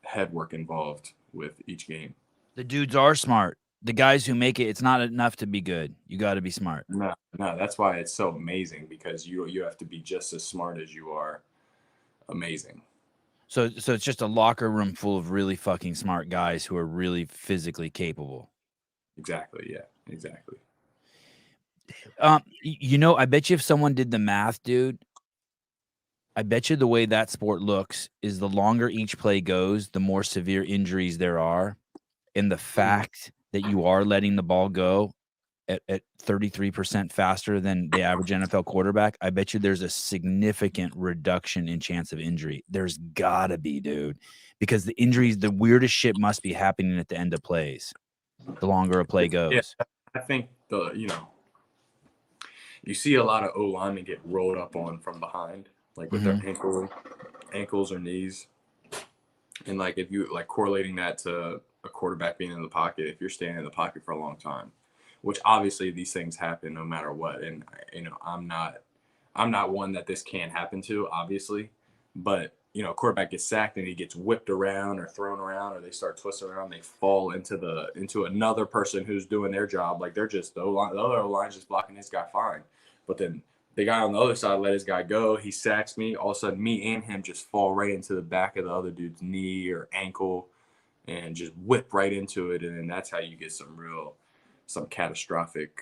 head work involved with each game. The dudes are smart. The guys who make it, it's not enough to be good. You got to be smart. No, that's why it's so amazing, because you have to be just as smart as you are amazing. So it's just a locker room full of really fucking smart guys who are really physically capable. Exactly. Yeah, exactly. You know, I bet you if someone did the math, dude, I bet you the way that sport looks is the longer each play goes, the more severe injuries there are. And the fact that you are letting the ball go at 33% faster than the average NFL quarterback, I bet you there's a significant reduction in chance of injury. There's gotta be, dude, because the injuries, the weirdest shit must be happening at the end of plays. The longer a play goes. Yeah, I think you see a lot of O linemen get rolled up on from behind, like with their ankles or knees. And like if you like correlating that to a quarterback being in the pocket, if you're standing in the pocket for a long time, which obviously these things happen no matter what. And I'm not one that this can't happen to, obviously, but a quarterback gets sacked and he gets whipped around or thrown around, or they start twisting around, they fall into another person who's doing their job. Like they're just the other O-line's just blocking this guy fine. But then the guy on the other side let his guy go. He sacks me. All of a sudden, me and him just fall right into the back of the other dude's knee or ankle and just whip right into it. And then that's how you get some catastrophic,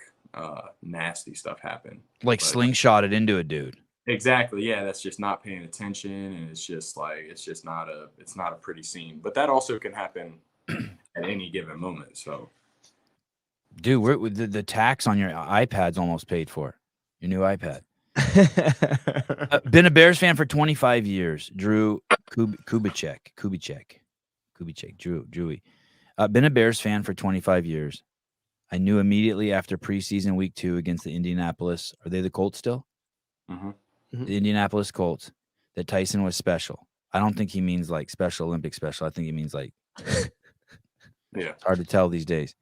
nasty stuff happen. Like slingshot it into a dude. Exactly. Yeah. That's just not paying attention. And it's not a pretty scene. But that also can happen at any given moment. So, dude, the tax on your iPad's almost paid for. Your new iPad. Been a Bears fan for 25 years. Drew Kubicek. Drewy. Been a Bears fan for 25 years. I knew immediately after preseason week 2 against the Indianapolis. Are they the Colts still? The Indianapolis Colts. That Tyson was special. I don't think he means like Special Olympic special. I think he means like. Yeah. It's hard to tell these days.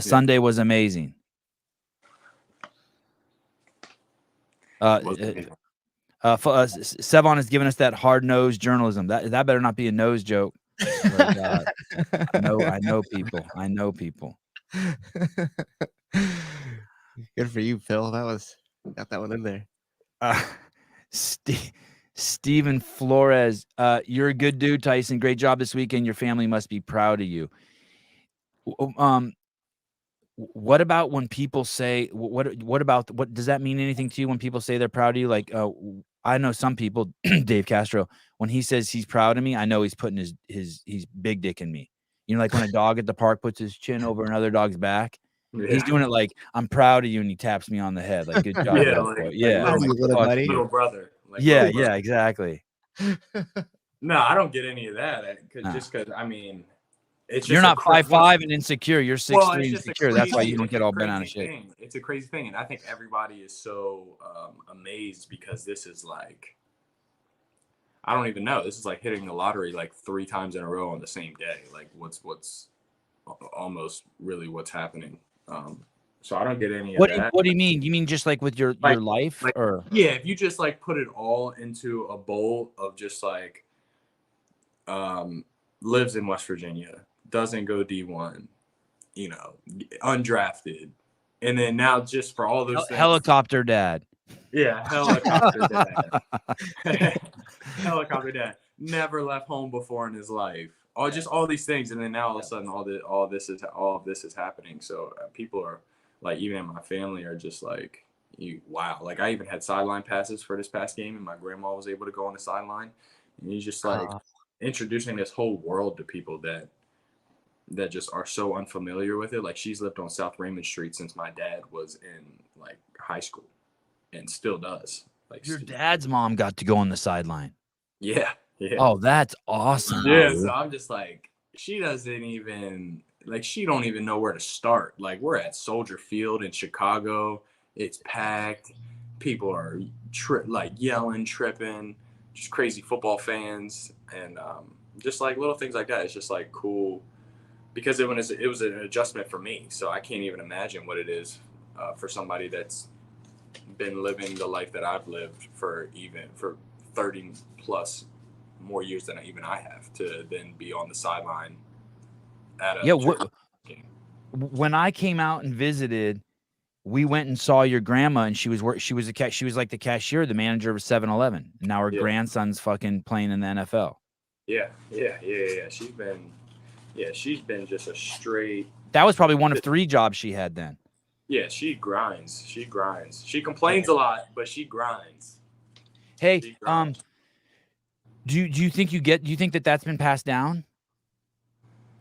Sunday was amazing. Sevon has given us that hard-nosed journalism. That better not be a nose joke. I know people. Good for you, Phil. Got that one in there. Steven Flores, you're a good dude, Tyson. Great job this weekend. Your family must be proud of you. What about when people say what does that mean anything to you when people say they're proud of you? Like I know some people, Dave Castro, when he says he's proud of me, I know he's putting his big dick in me. Like when a dog at the park puts his chin over another dog's back. Yeah. He's doing it like, I'm proud of you, and he taps me on the head. Like, good job. Little brother. Yeah, exactly. No, I don't get any of that. Just because, I mean, it's just you're not 5'5" and insecure. You're 6'3" insecure. That's why you don't get all bent out of shape. It's a crazy thing. And I think everybody is so amazed because this is like, I don't even know. This is like hitting the lottery like 3 times in a row on the same day. Like what's almost really what's happening. So I don't get any of that. What do you mean? You mean just like with your life? Or yeah, if you just like put it all into a bowl of just like lives in West Virginia, doesn't go D1, undrafted. And then now just for all those things, helicopter dad. Yeah, helicopter dad. Helicopter dad. Never left home before in his life. All these things, and then now all of a sudden all of this is happening. So people are like, even in my family, are just like, wow. Like I even had sideline passes for this past game, and my grandma was able to go on the sideline. And he's just like introducing this whole world to people that just are so unfamiliar with it. Like she's lived on South Raymond Street since my dad was in like high school, and still does. Like your dad's mom got to go on the sideline. Yeah. Oh, that's awesome. Yeah, so I'm just like, she don't even know where to start. Like we're at Soldier Field in Chicago. It's packed. People are like yelling, tripping, just crazy football fans, and just like little things like that. It's just like cool because it was an adjustment for me. So I can't even imagine what it is for somebody that's been living the life that I've lived for 30 plus more years than even I have, to then be on the sideline at a game. When I came out and visited, we went and saw your grandma, and she was like the cashier, the manager of a 7-Eleven. Now her grandson's fucking playing in the NFL. Yeah. She's been just a straight. That was probably one of 3 jobs she had then. Yeah, she grinds. She complains a lot, but she grinds. Hey, do you think that that's been passed down?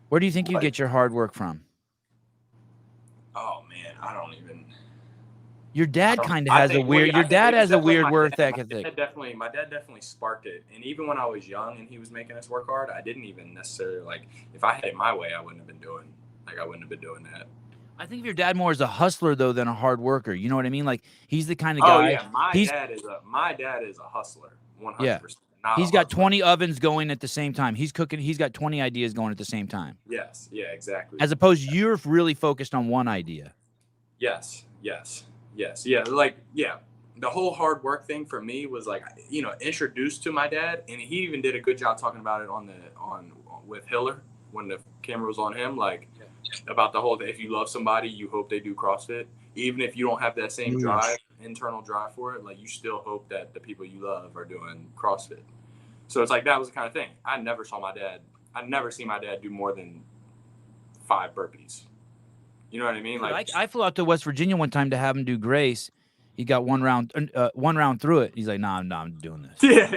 Where do you think you get your hard work from? Oh man, I don't even. Your dad kind of has a weird. Your dad has a weird work ethic. My dad definitely sparked it. And even when I was young and he was making us work hard, I didn't even necessarily like. If I had it my way, I wouldn't have been doing that. I think of your dad more as a hustler though than a hard worker. You know what I mean? Like he's the kind of guy. Oh yeah, my dad is a hustler. 100%. Yeah. He's got 20 ovens going at the same time. He's cooking. He's got 20 ideas going at the same time. Yes. Yeah. Exactly. As opposed, you're really focused on one idea. Yes. Yeah. Like, yeah. The whole hard work thing for me was like, introduced to my dad, and he even did a good job talking about it with Hiller when the camera was on him, like about the whole, if you love somebody, you hope they do CrossFit, even if you don't have that same internal drive for it. Like you still hope that the people you love are doing CrossFit. So it's like, that was the kind of thing. I'd never seen my dad do more than 5 burpees. You know what I mean? Like I flew out to West Virginia one time to have him do Grace. He got one round through it. He's like, nah, I'm doing this. Yeah.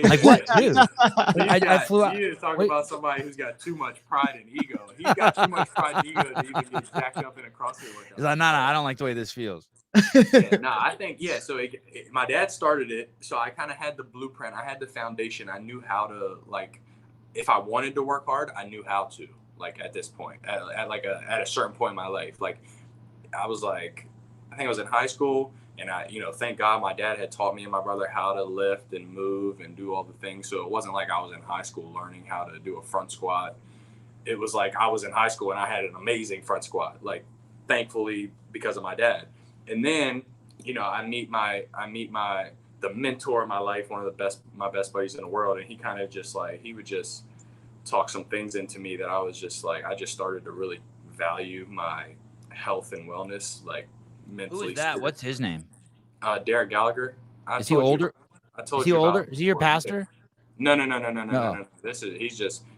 Like what, dude? I flew out. You talk about somebody who's got too much pride and ego. He's got too much pride and ego to even get jacked up in a CrossFit workout. He's like, nah, I don't like the way this feels. I think, so my dad started it, so I kind of had the blueprint. I had the foundation. I knew how to, like, if I wanted to work hard, I knew how to, like, at this point, at a certain point in my life. Like, I was like, I think I was in high school, and thank God my dad had taught me and my brother how to lift and move and do all the things. So it wasn't like I was in high school learning how to do a front squat. It was like I was in high school and I had an amazing front squat, like, thankfully, because of my dad. And then, I meet the mentor of my life, one of my best buddies in the world. And he kind of just like, he would just talk some things into me that I was just like, I just started to really value my health and wellness, like mentally. Who is that? What's his name? Derek Gallagher. Is he older? Is he older? Is he your pastor? No.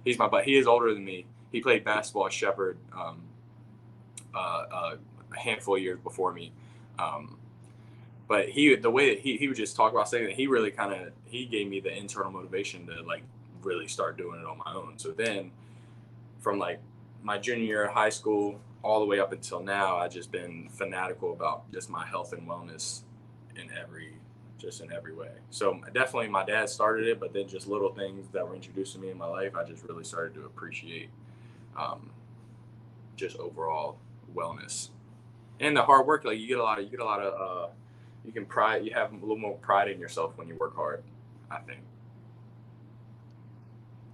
He's my buddy. He is older than me. He played basketball at Shepherd a handful of years before me. But the way that he would just talk about saying that, he really he gave me the internal motivation to like really start doing it on my own. So then from like my junior year of high school all the way up until now, I've just been fanatical about just my health and wellness in every way. So definitely my dad started it, but then just little things that were introduced to me in my life, I just really started to appreciate just overall wellness. And the hard work, like you have a little more pride in yourself when you work hard, I think.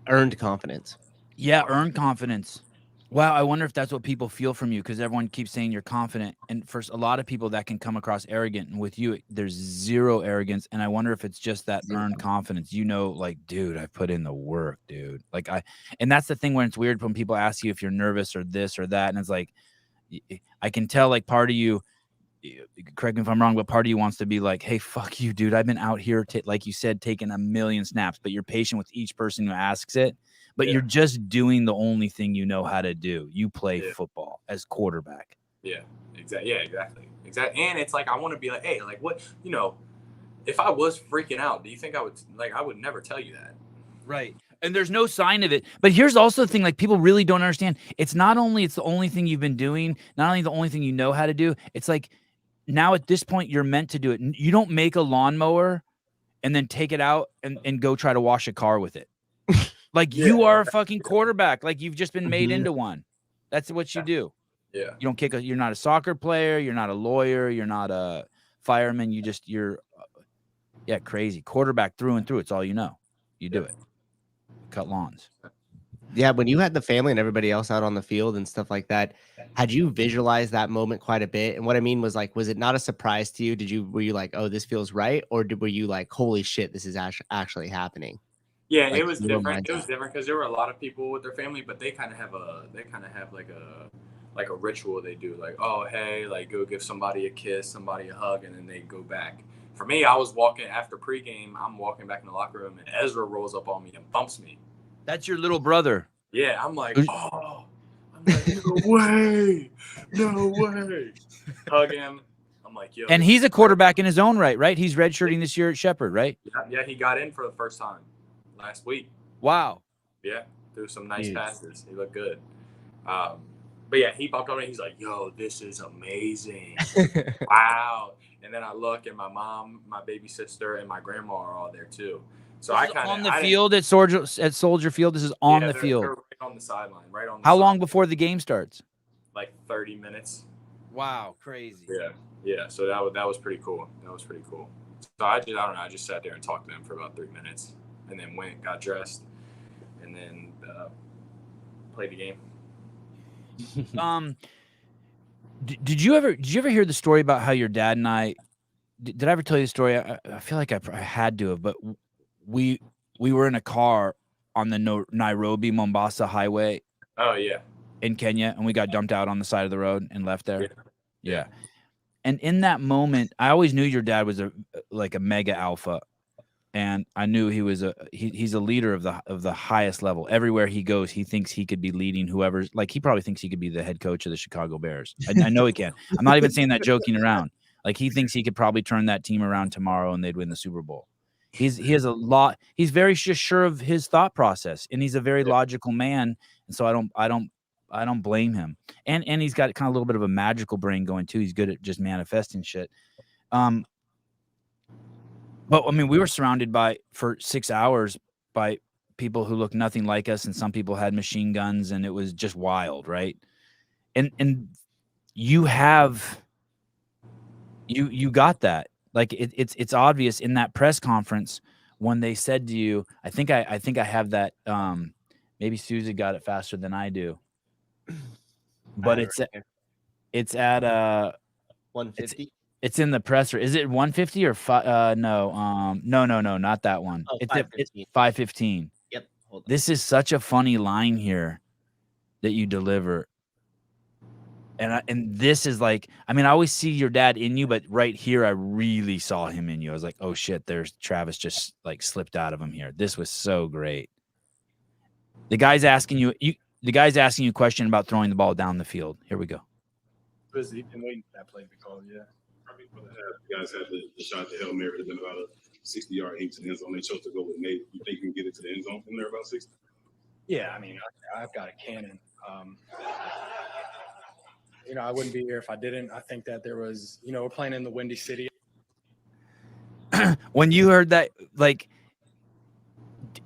Earned confidence. Yeah, earned confidence. Wow, I wonder if that's what people feel from you, because everyone keeps saying you're confident. And for a lot of people that can come across arrogant, and with you, there's zero arrogance. And I wonder if it's just that earned confidence. Like, dude, I put in the work, dude. And that's the thing when it's weird when people ask you if you're nervous or this or that. And it's like, I can tell, like, part of you, correct me if I'm wrong, but part of you wants to be like, hey, fuck you, dude. I've been out here, like you said, taking 1,000,000 snaps, but you're patient with each person who asks it. But you're just doing the only thing you know how to do. You play football as quarterback. Yeah, exactly. Yeah, exactly. And it's like, I want to be like, hey, like what, if I was freaking out, do you think I would never tell you that? Right. And there's no sign of it. But here's also the thing, like, people really don't understand. It's the only thing you've been doing, not only the only thing you know how to do. It's like, now at this point, you're meant to do it. You don't make a lawnmower and then take it out and go try to wash a car with it. Like, you are a fucking quarterback. Like, you've just been made into one. That's what you do. Yeah. You don't you're not a soccer player. You're not a lawyer. You're not a fireman. You're crazy. Quarterback through and through. It's all you know. You do it. Cut lawns. Yeah, when you had the family and everybody else out on the field and stuff like that, had you visualized that moment quite a bit? And what I mean was like, was it not a surprise to you? Were you like, oh, this feels right? Or were you like, holy shit, this is actually happening? Yeah, Like it was your different. It was mindset. different because there were a lot of people with their family, but they kind of have like a ritual they do. Like, oh hey, like go give somebody a kiss, somebody a hug, and then they go back. For me, I was walking after pregame. I'm walking back in the locker room, and Ezra rolls up on me and bumps me. That's your little brother. Yeah, I'm like, oh, I'm like, no way, no way. Hug him. I'm like, yo. And he's a quarterback in his own right? He's redshirting this year at Shepherd, right? Yeah, he got in for the first time last week. Wow. Yeah, threw some nice Huge. passes. He looked good. But yeah, he bumped on me. He's like, yo, this is amazing. Wow. And then I look, and my mom, my baby sister, and my grandma are all there too. So This I is kind of on the field at Soldier Field. This is on the field. They're right on the sideline, right on the How long sideline. before the game starts? Like 30 minutes. Wow, crazy. Yeah. So that was pretty cool. So I don't know. I just sat there and talked to them for about 3 minutes, and then got dressed, and then played the game. Did you ever hear the story about how your dad and I did I ever tell you the story? I feel like I had to have, but we were in a car on the Nairobi Mombasa highway. Oh yeah. In Kenya, and we got dumped out on the side of the road and left there. Yeah. And in that moment, I always knew your dad was a mega alpha, and I knew he was he's a leader of the highest level. Everywhere he goes, he thinks he could be leading whoever's, like, he probably thinks he could be the head coach of the Chicago Bears. I know he can. I'm not even saying that joking around. Like, he thinks he could probably turn that team around tomorrow and they'd win the Super Bowl. He has a lot. He's very sure of his thought process, and he's a very logical man. And so I don't blame him. And he's got kind of a little bit of a magical brain going too. He's good at just manifesting shit. But I mean, we were surrounded for 6 hours by people who looked nothing like us, and some people had machine guns, and it was just wild, right? And you got that. Like, it's obvious in that press conference when they said to you, I think I have that. Maybe Susie got it faster than I do. But it's at 150. It's in the presser. Is it 150 or no? No, not that one. Oh, It's 515. 515. Yep. Hold on. This is such a funny line here that you deliver. And this is like, I mean, I always see your dad in you, but right here, I really saw him in you. I was like, oh shit, there's Travis just like slipped out of him here. This was so great. The guy's asking you a question about throwing the ball down the field. Here we go. He's been waiting for that play to be called, yeah. I mean, for the half, you guys had the shot to Hail Mary, then about a 60-yard hit to the end zone. They chose to go with Nate. You think you can get it to the end zone from there about 60? Yeah, I mean, I've got a cannon. I wouldn't be here if I didn't. I think that there was, we're playing in the Windy City. When you heard that, like,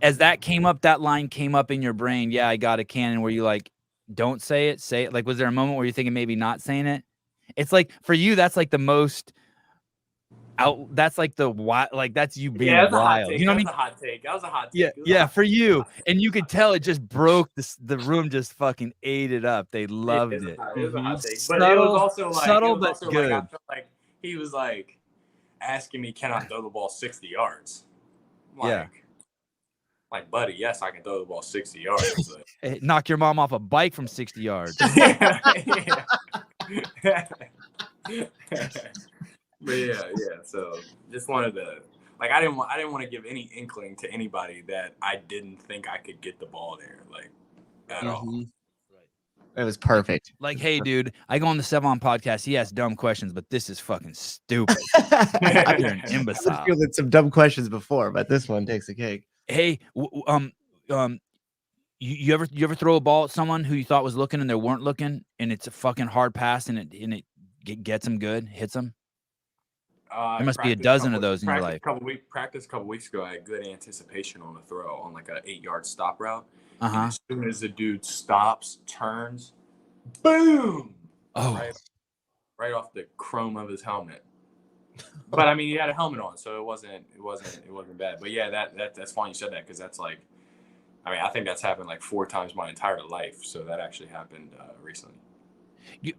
as that line came up in your brain, yeah, I got a cannon, where you like, don't say it, say it. Like, was there a moment where you're thinking maybe not saying it? It's like, for you, that's like the most that's like the wild, like, that's you being wild. You know what I mean? That was a hot take. That was a hot take. Yeah, for you. And you could tell it just broke the room, just fucking ate it up. They loved it. It was a hot take. But Subtle, it was also like, subtle, but good. I felt like he was like asking me, can I throw the ball 60 yards? Like, buddy, yes, I can throw the ball 60 yards. Hey, knock your mom off a bike from 60 yards. But yeah. So just wanted to, like, I didn't want to give any inkling to anybody that I didn't think I could get the ball there, like, at all. It was perfect. Like, hey, dude, I go on the Sevon podcast. He asks dumb questions, but this is fucking stupid. You're an imbecile. I've fielded some dumb questions before, but this one takes the cake. Hey, you ever throw a ball at someone who you thought was looking and they weren't looking, and it's a fucking hard pass and it gets them good, hits them? There must be a dozen of those in your life. Practice a couple weeks ago, I had good anticipation on a throw on like an 8-yard stop route. Uh-huh. And as soon as the dude stops, turns, boom! Oh, right off the chrome of his helmet. But I mean, he had a helmet on, so it wasn't bad. But yeah, that's fine you said that, because that's like, I mean, I think that's happened like 4 times my entire life. So that actually happened recently.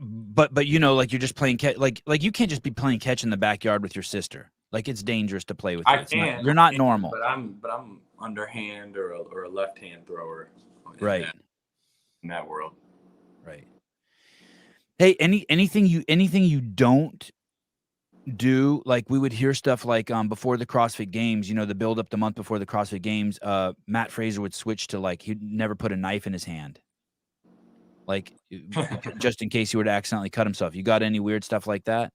But you know, like you're just playing catch, like you can't just be playing catch in the backyard with your sister. Like it's dangerous to play with you. You're not normal. But I'm underhand or a left hand thrower. Right. In that world. Right. Hey, anything you don't do, like we would hear stuff like before the CrossFit Games, you know, the build up the month before the CrossFit Games, Matt Fraser would switch to like he'd never put a knife in his hand. Like just in case he were to accidentally cut himself. You got any weird stuff like that?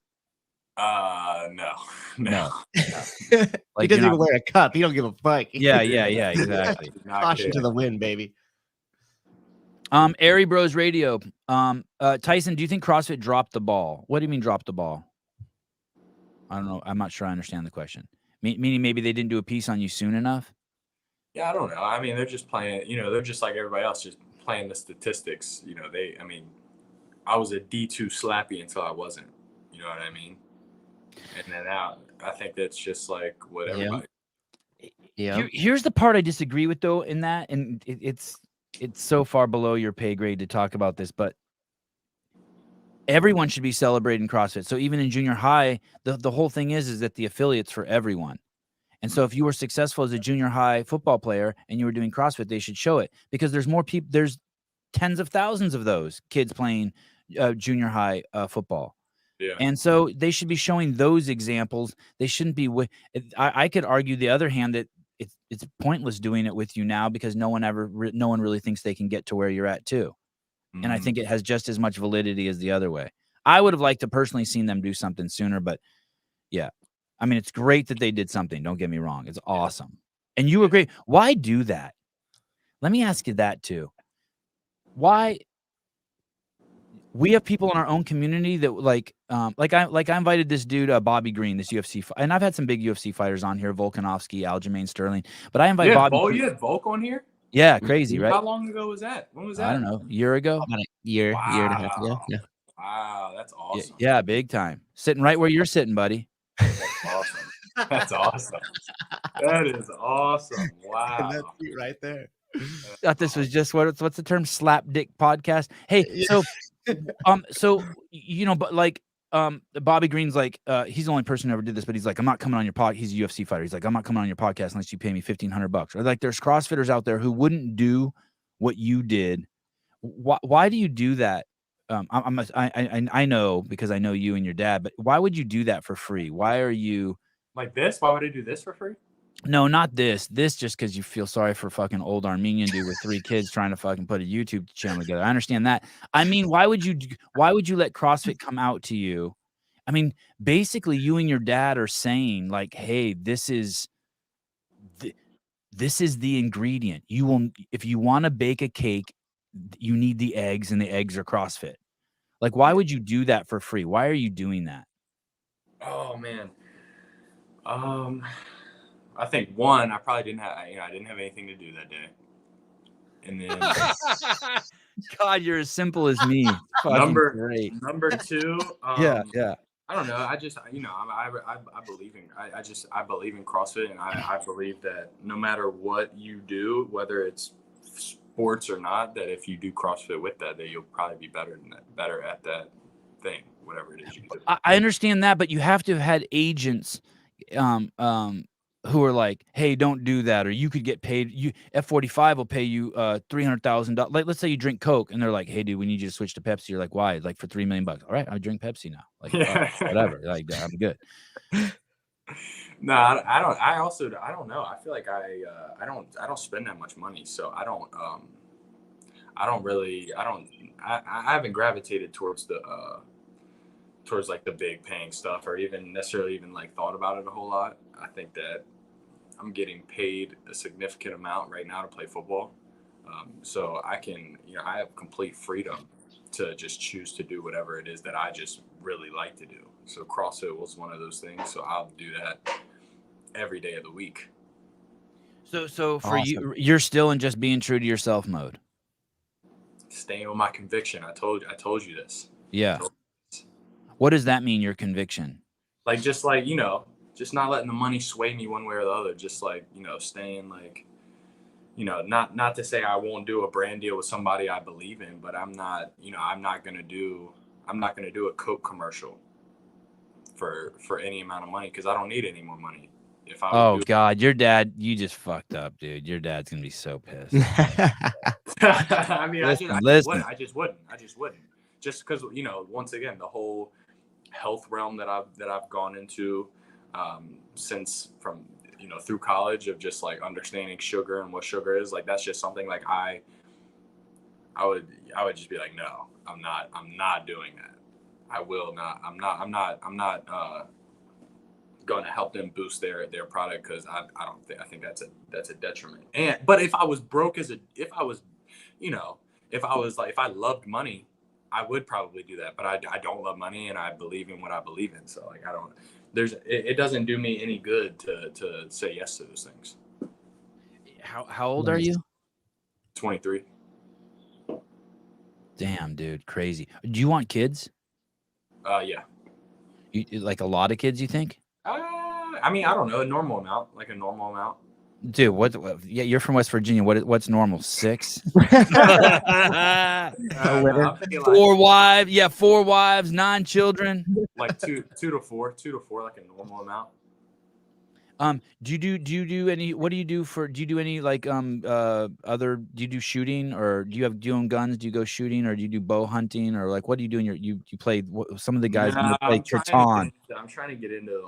No. Like, he doesn't even wear a cup. He don't give a fuck. Yeah, exactly. Caution to the wind, baby. Airy Bros Radio. Tyson, do you think CrossFit dropped the ball? What do you mean dropped the ball? I don't know. I'm not sure I understand the question. Meaning maybe they didn't do a piece on you soon enough? Yeah, I don't know. I mean, they're just playing, you know, they're just like everybody else, just playing the statistics. You know, I was a D2 slappy until I wasn't. You know what I mean? And then I think that's just like what everybody. Yeah. Here's the part I disagree with though in that, and it's so far below your pay grade to talk about this, but everyone should be celebrating CrossFit. So even in junior high, the whole thing is that the affiliate's for everyone. And so if you were successful as a junior high football player and you were doing CrossFit, they should show it because there's more people. There's tens of thousands of those kids playing junior high football. Yeah. And so they should be showing those examples. They shouldn't be. I could argue the other hand that it's pointless doing it with you now because no one really thinks they can get to where you're at too. Mm-hmm. And I think it has just as much validity as the other way. I would have liked to personally seen them do something sooner, but yeah. I mean, it's great that they did something. Don't get me wrong. It's awesome. And you were great. Why do that? Let me ask you that too. Why? We have people in our own community that like I invited this dude, Bobby Green, this UFC, and I've had some big UFC fighters on here, Volkanovski, Aljamain Sterling, but I invite Bobby. You had Volk on here? Yeah, crazy, right? How long ago was that? When was that? I don't know, a year ago? About a year and a half ago. Yeah. Wow, that's awesome. Yeah, big time. Sitting right where you're sitting, buddy. That's awesome. That's awesome. That is awesome. Wow. That's you right there. Thought this was just what's the term? Slap dick podcast. Hey, so you know, but like Bobby Green's like he's the only person who ever did this, but he's like, I'm not coming on your pod. He's a UFC fighter. He's like, I'm not coming on your podcast unless you pay me $1,500. Or like there's CrossFitters out there who wouldn't do what you did. Why do you do that? I know because I know you and your dad, but why would you do that for free? Why are you like this? Why would I do this for free? No, not this. This just because you feel sorry for fucking old Armenian dude with 3 kids trying to fucking put a YouTube channel together. I understand that. I mean, why would you let CrossFit come out to you? I mean, basically, you and your dad are saying like, "Hey, this is the ingredient. You will, if you want to bake a cake, you need the eggs, and the eggs are CrossFit." Like, why would you do that for free? Why are you doing that? Oh man. I think one, I probably didn't have, I didn't have anything to do that day. And then God, you're as simple as me. number 2, yeah. I don't know. I just, I believe in, I believe in CrossFit, and I believe that no matter what you do, whether it's sports or not, that if you do CrossFit with that you'll probably be better at that thing, whatever it is you do. I understand that, but you have to have had agents, who are like, "Hey, don't do that," or you could get paid. F45 will pay you $300,000. Like, let's say you drink Coke, and they're like, "Hey, dude, we need you to switch to Pepsi." You're like, "Why?" Like, for $3 million. All right, I drink Pepsi now. Like, whatever. Like, I'm good. No, I don't. I don't know. I feel like I don't spend that much money, so I haven't gravitated towards like the big paying stuff, or even necessarily like thought about it a whole lot. I think that I'm getting paid a significant amount right now to play football. So I can, I have complete freedom to just choose to do whatever it is that I just really like to do. So CrossFit was one of those things. So I'll do that every day of the week. So for you, you're still in just being true to yourself mode. Staying with my conviction. I told you this. Yeah. What does that mean, your conviction? Like, just like, just not letting the money sway me one way or the other. Just like, staying like, not to say I won't do a brand deal with somebody I believe in, but I'm not gonna do a Coke commercial for any amount of money, because I don't need any more money. If I Oh would God, your dad, you just fucked up, dude. Your dad's gonna be so pissed. I mean, Listen. I just wouldn't. Just because, once again, the whole health realm that I've gone into since from through college, of just like understanding sugar and what sugar is, like that's just something like I would just be like, no, I'm not doing that. I will not. I'm not going to help them boost their product, because I think that's a detriment. But if I was broke if I loved money, I would probably do that. But I don't love money, and I believe in what I believe in. So like it doesn't do me any good to say yes to those things. How old are you? 23. Damn, dude, crazy. Do you want kids? Yeah. You like a lot of kids, you think? I mean, I don't know, a normal amount. Dude, yeah, you're from West Virginia. What's normal? 6? I'm thinking like, 4 wives. Yeah, 4 wives, 9 children. like two to four, like a normal amount. Do you do any? What do you do do you do any like other? Do you do shooting, or do you own guns? Do you go shooting, or do you do bow hunting, or like what do you do in you play? Some of the guys play Catan. I'm trying to get into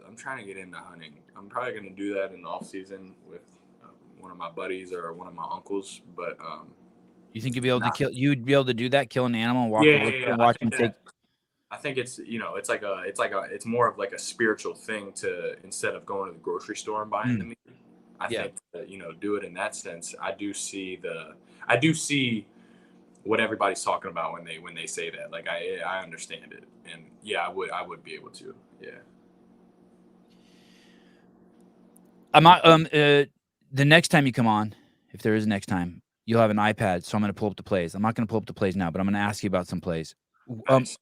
I'm trying to get into hunting. I'm probably going to do that in the off season with one of my buddies or one of my uncles. But you think you'd be able to kill? You'd be able to do that, kill an animal, and walk yeah. watch him take. I think it's it's more of like a spiritual thing, to instead of going to the grocery store and buying the meat. I think that, do it in that sense. I do see what everybody's talking about when they say that. Like I understand it, and yeah, I would be able to. Yeah. I'm not. The next time you come on, if there is a next time, you'll have an iPad. So I'm going to pull up the plays. I'm not going to pull up the plays now, but I'm going to ask you about some plays. Nice.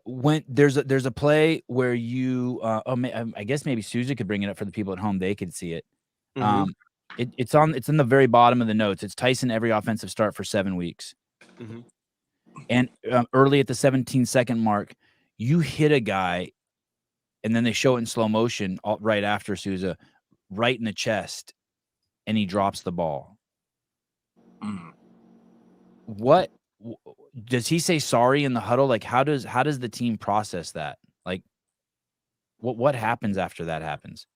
When there's a play where you, I guess maybe Susie could bring it up for the people at home. They could see it. Mhm. It's in the very bottom of the notes. It's Tyson every offensive start for 7 weeks. Mhm. And early at the 17-second mark, you hit a guy, and then they show it in slow motion right after Souza, right in the chest, and he drops the ball. What does he say sorry in the huddle? Like how does the team process that? Like what happens after that happens?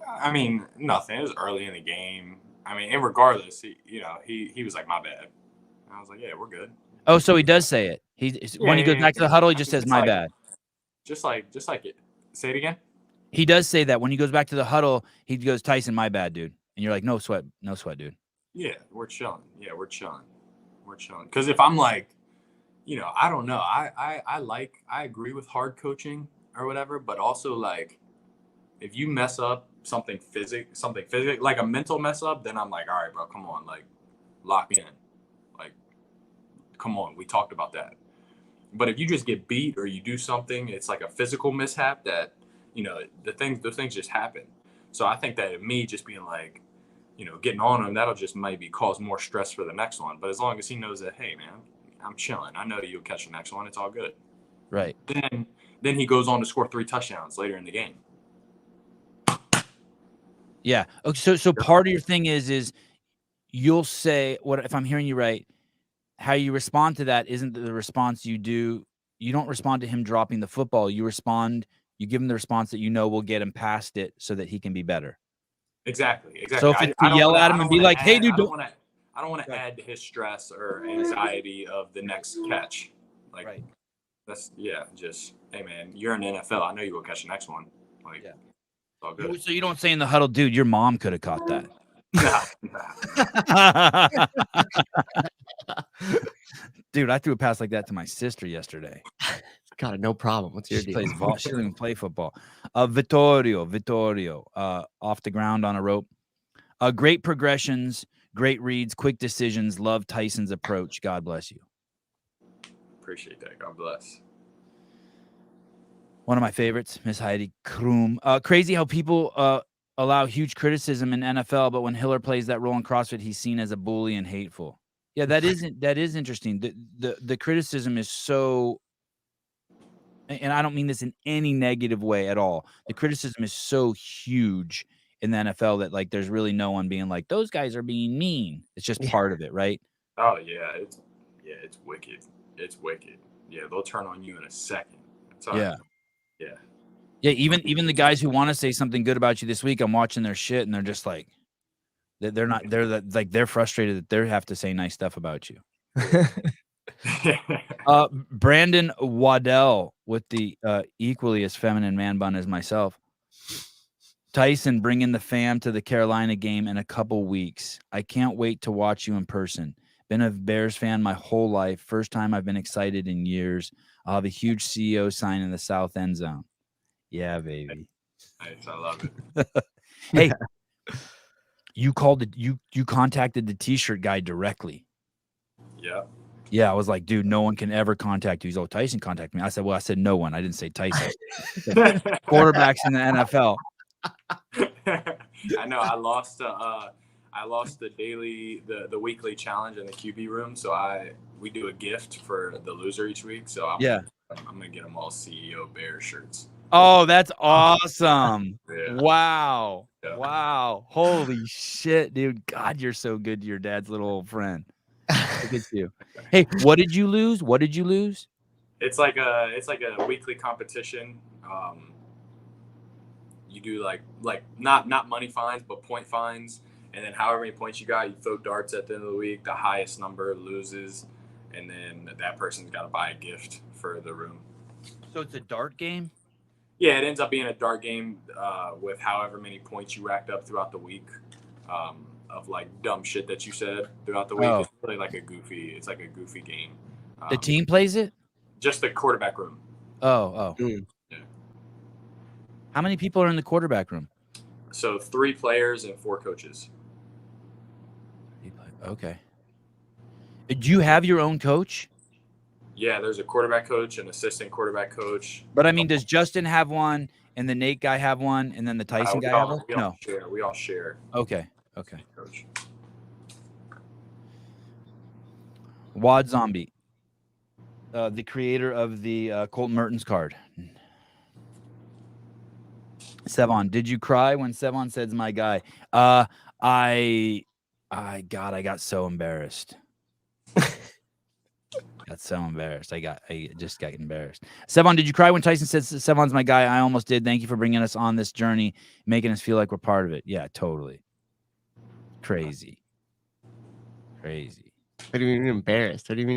I mean, nothing. It was early in the game. I mean, and regardless, he was like, my bad. And I was like, yeah, we're good. Oh, so he does say it. When he goes back to the huddle, he just says, my bad. Just like it. Say it again. He does say that when he goes back to the huddle, he goes, Tyson, my bad, dude. And you're like, no sweat, dude. Yeah, we're chilling. Because if I'm like, I don't know. I agree with hard coaching or whatever, but also like, if you mess up something physical, like a mental mess up, then I'm like, all right, bro, come on, like, lock in. Like, come on, we talked about that. But if you just get beat or you do something, it's like a physical mishap that, the things just happen. So I think that me just being like, getting on him, that'll just maybe cause more stress for the next one. But as long as he knows that, hey, man, I'm chilling. I know you'll catch the next one. It's all good. Right. Then he goes on to score 3 touchdowns later in the game. Yeah. Okay. So part of your thing is you'll say, what if I'm hearing you right? How you respond to that isn't the response you do. You don't respond to him dropping the football. You give him the response that will get him past it so that he can be better. Exactly. So if it's to yell at him and be like, hey, dude, I don't want to add to his stress or anxiety of the next catch. Like, right. That's, just, hey, man, you're in the NFL. I know you will catch the next one. Like, it's all good. So you don't say in the huddle, dude, your mom could have caught that. Nah. Dude, I threw a pass like that to my sister yesterday. God, no problem. What's your She deal? plays she doesn't even play football. Vittorio, off the ground on a rope. Great progressions, great reads, quick decisions. Love Tyson's approach. God bless you. Appreciate that. God bless. One of my favorites, Miss Heidi Krum. Crazy how people allow huge criticism in NFL, but when Hiller plays that role in CrossFit, he's seen as a bully and hateful. Yeah, that is interesting. The criticism is so, and I don't mean this in any negative way at all. The criticism is so huge in the NFL that like there's really no one being like those guys are being mean. It's just part of it, right? Oh yeah, it's wicked. It's wicked. Yeah, they'll turn on you in a second. Yeah. Yeah. Yeah, even the guys who want to say something good about you this week, I'm watching their shit and they're just like they're frustrated that they have to say nice stuff about you. Brandon Waddell with the equally as feminine man bun as myself. Tyson, bringing the fam to the Carolina game in a couple weeks. I can't wait to watch you in person. Been a Bears fan my whole life. First time I've been excited in years. I'll have a huge CEO sign in the south end zone. Yeah, baby. Nice, I love it. Hey, you contacted the t-shirt guy directly. Yeah. Yeah, I was like, dude, no one can ever contact you. He's, oh, Tyson contacted me. I said, no one. I didn't say Tyson. Quarterbacks in the NFL. I know. I lost the weekly challenge in the QB room. So we do a gift for the loser each week. So I'm gonna get them all CEO Bear shirts. Oh, that's awesome. Yeah. Wow. Yeah. Wow. Holy shit, dude. God, you're so good to your dad's little old friend. Look at you. Hey, what did you lose? It's like a weekly competition. You do like not money fines, but point fines, and then however many points you got, you throw darts at the end of the week. The highest number loses, and then that person's got to buy a gift for the room. So it's a dart game? Yeah, it ends up being a dart game with however many points you racked up throughout the week of like dumb shit that you said throughout the week. Oh. It's really like a goofy game. The team plays it? Just the quarterback room. Oh. Yeah. How many people are in the quarterback room? So 3 players and 4 coaches. Okay. Do you have your own coach? Yeah, there's a quarterback coach, an assistant quarterback coach. But I mean, does Justin have one, and the Nate guy have one, and then the Tyson guy have one? No. We all share. Okay. Coach. Wad Zombie, the creator of the Colton Mertens card. Sevon, did you cry when Sevon said my guy? I got so embarrassed. I just got embarrassed. Sevon, did you cry when Tyson said Sevon's my guy? I almost did. Thank you for bringing us on this journey, making us feel like we're part of it. Yeah, totally. Crazy. What do you mean embarrassed? I don't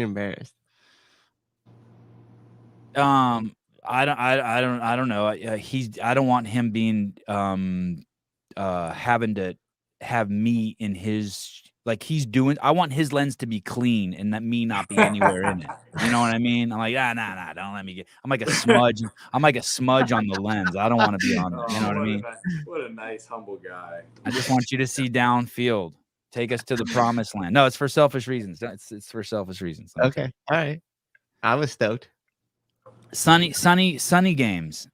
know. I don't want him being having to have me in his, like, he's doing. I want his lens to be clean and that me not be anywhere in it. You know what I mean? I'm like, nah, don't let me get. I'm like a smudge. I'm like a smudge on the lens. I don't want to be on it. You know what I mean? What a nice, humble guy. I just want you to see downfield. Take us to the promised land. No, it's for selfish reasons. It's for selfish reasons. Okay. All right. I was stoked. Sunny games.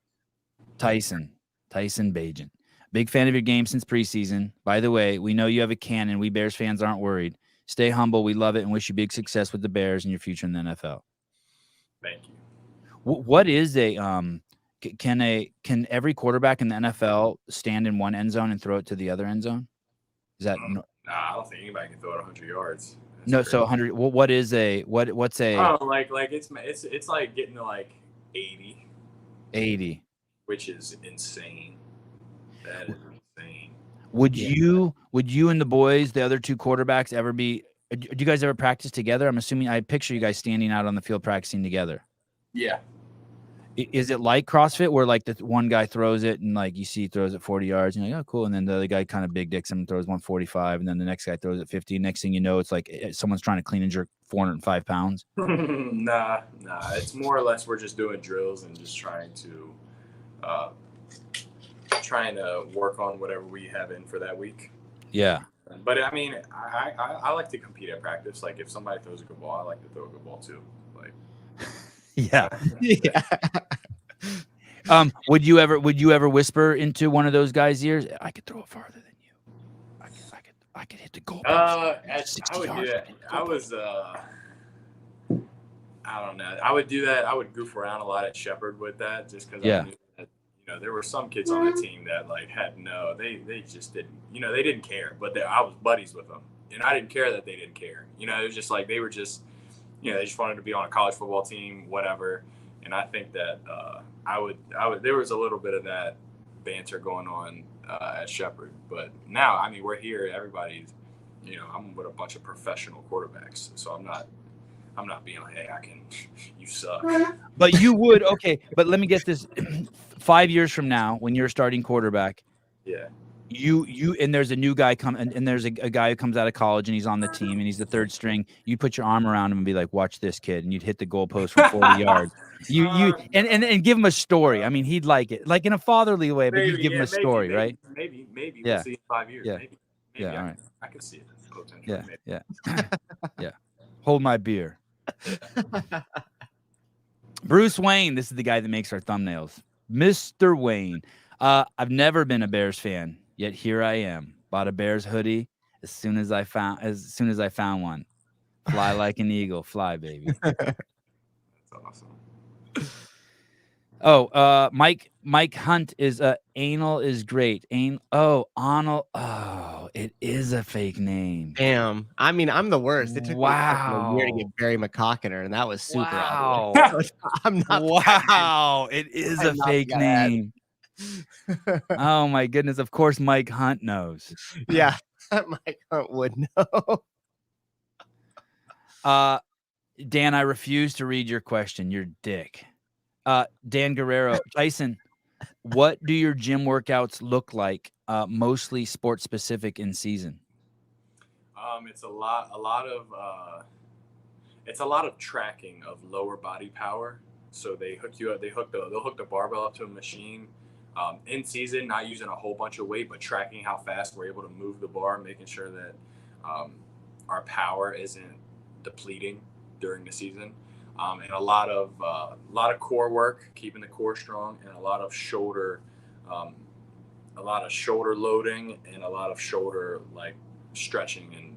Tyson Bagent. Big fan of your game since preseason. By the way, we know you have a cannon. We Bears fans aren't worried. Stay humble. We love it and wish you big success with the Bears and your future in the NFL. Thank you. What is can every quarterback in the NFL stand in one end zone and throw it to the other end zone? Is that Nah, I don't think anybody can throw it 100 yards. That's no? crazy. So 100. What's a? Oh, like it's like getting to like 80. 80. Which is insane. That is insane. Would you and the boys, the other 2 quarterbacks, ever be? Do you guys ever practice together? I'm assuming I picture you guys standing out on the field practicing together. Yeah. Is it like CrossFit where like the one guy throws it and like you see he throws it 40 yards and you're like, oh, cool. And then the other guy kind of big dicks him and throws 145. And then the next guy throws it 50. Next thing you know, it's like someone's trying to clean and jerk 405 pounds. Nah. It's more or less we're just doing drills and just trying to work on whatever we have in for that week. Yeah. But I mean, I like to compete at practice. Like if somebody throws a good ball, I like to throw a good ball too. Like, Yeah. Would you ever whisper into one of those guys' ears? I could throw it farther than you. I could hit the goal post. I 60 would do yards. that. I don't know. I would do that. I would goof around a lot at Shepherd with that, just because Yeah. I knew that, there were some kids on the team that like they just didn't, they didn't care. But I was buddies with them, and I didn't care that they didn't care. It was just like they were just, they just wanted to be on a college football team, whatever. And I think that I would. There was a little bit of that banter going on at Shepherd, but now we're here. Everybody's, I'm with a bunch of professional quarterbacks, so I'm not being like, hey, you suck. But you would, okay. But let me get this: 5 years from now, when you're a starting quarterback, Yeah. And there's a new guy and there's a guy who comes out of college and he's on the team and he's the third string. You put your arm around him and be like, "Watch this kid," and you'd hit the goalpost from 40 yards. And give him a story. He'd like it, like in a fatherly way, but you give him a story, right? Maybe. Yeah. We'll see in 5 years. Yeah. Maybe. Yeah. All right. I can see it. Yeah. Yeah. Yeah. Hold my beer. Bruce Wayne. This is the guy that makes our thumbnails. Mr. Wayne. I've never been a Bears fan, yet here I am. Bought a Bears hoodie as soon as I found one. Fly like an eagle, fly, baby. That's awesome. Oh, Mike Hunt is anal is great. Anal. Oh, it is a fake name. Damn. I'm the worst. It took me a year to get Barry McCockiner, and that was super obvious. I'm not. Wow, it is a fake name. Oh my goodness! Of course, Mike Hunt knows. Yeah, Mike Hunt would know. Dan, I refuse to read your question. You're dick. Dan Guerrero, Tyson, what do your gym workouts look like? Mostly sports specific in season. It's a lot of tracking of lower body power. So they hook you up. They'll hook the barbell up to a machine. In season, not using a whole bunch of weight, but tracking how fast we're able to move the bar, making sure that our power isn't depleting during the season. And a lot of core work, keeping the core strong, and a lot of shoulder loading, and a lot of shoulder like stretching and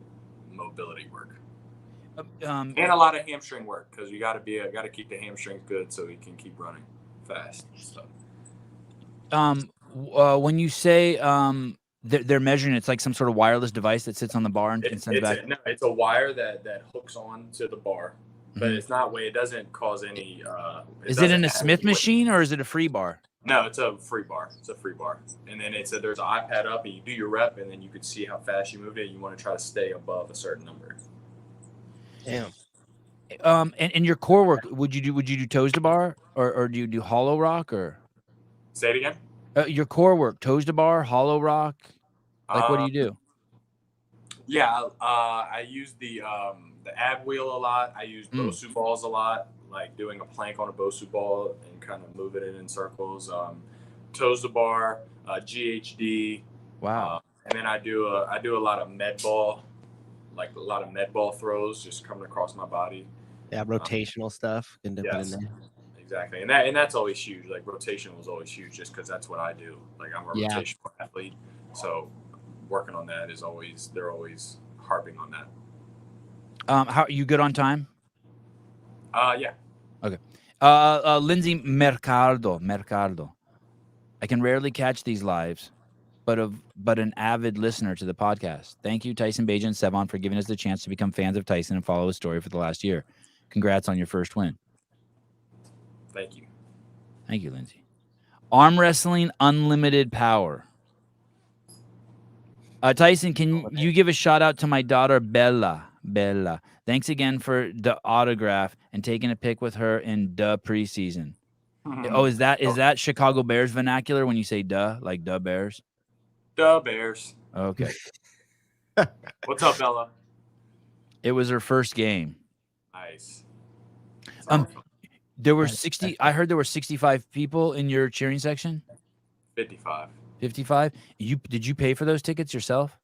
mobility work. And a lot of hamstring work, because you got to keep the hamstrings good so you can keep running fast and stuff. When you say they're measuring, it's like some sort of wireless device that sits on the bar and sends back. It's a wire that hooks on to the bar, but it's not weight. It doesn't cause any. Is it in a Smith machine or is it a free bar? No, it's a free bar. And then there's an iPad up, and you do your rep, and then you can see how fast you moved it. You want to try to stay above a certain number. Damn. And your core work, would you do toes to bar or do you do hollow rock or? Say it again. Your core work, toes to bar, hollow rock. Like, what do you do? Yeah, I use the ab wheel a lot. I use Bosu balls a lot, like doing a plank on a Bosu ball and kind of moving it in circles. Toes to bar, GHD. Wow. And then I do a lot of med ball, like a lot of med ball throws, just coming across my body. Yeah, rotational stuff. Can dip it in there. Exactly, and that's always huge. Like rotational is always huge, just because that's what I do. Like I'm a rotational athlete, so working on that is always, they're always harping on that. How are you good on time? Yeah. Okay. Lindsay Mercado. I can rarely catch these lives, but an avid listener to the podcast. Thank you, Tyson, Bagent, Sevon, for giving us the chance to become fans of Tyson and follow his story for the last year. Congrats on your first win. Thank you, Lindsay. Arm wrestling, unlimited power. Tyson, can you give a shout out to my daughter, Bella? Thanks again for the autograph and taking a pic with her in the preseason. Oh, is that Chicago Bears vernacular when you say duh, like duh Bears? Duh Bears. Okay. What's up, Bella? It was her first game. Nice. There were 60. I heard there were 65 people in your cheering section. 55. 55. Did you pay for those tickets yourself?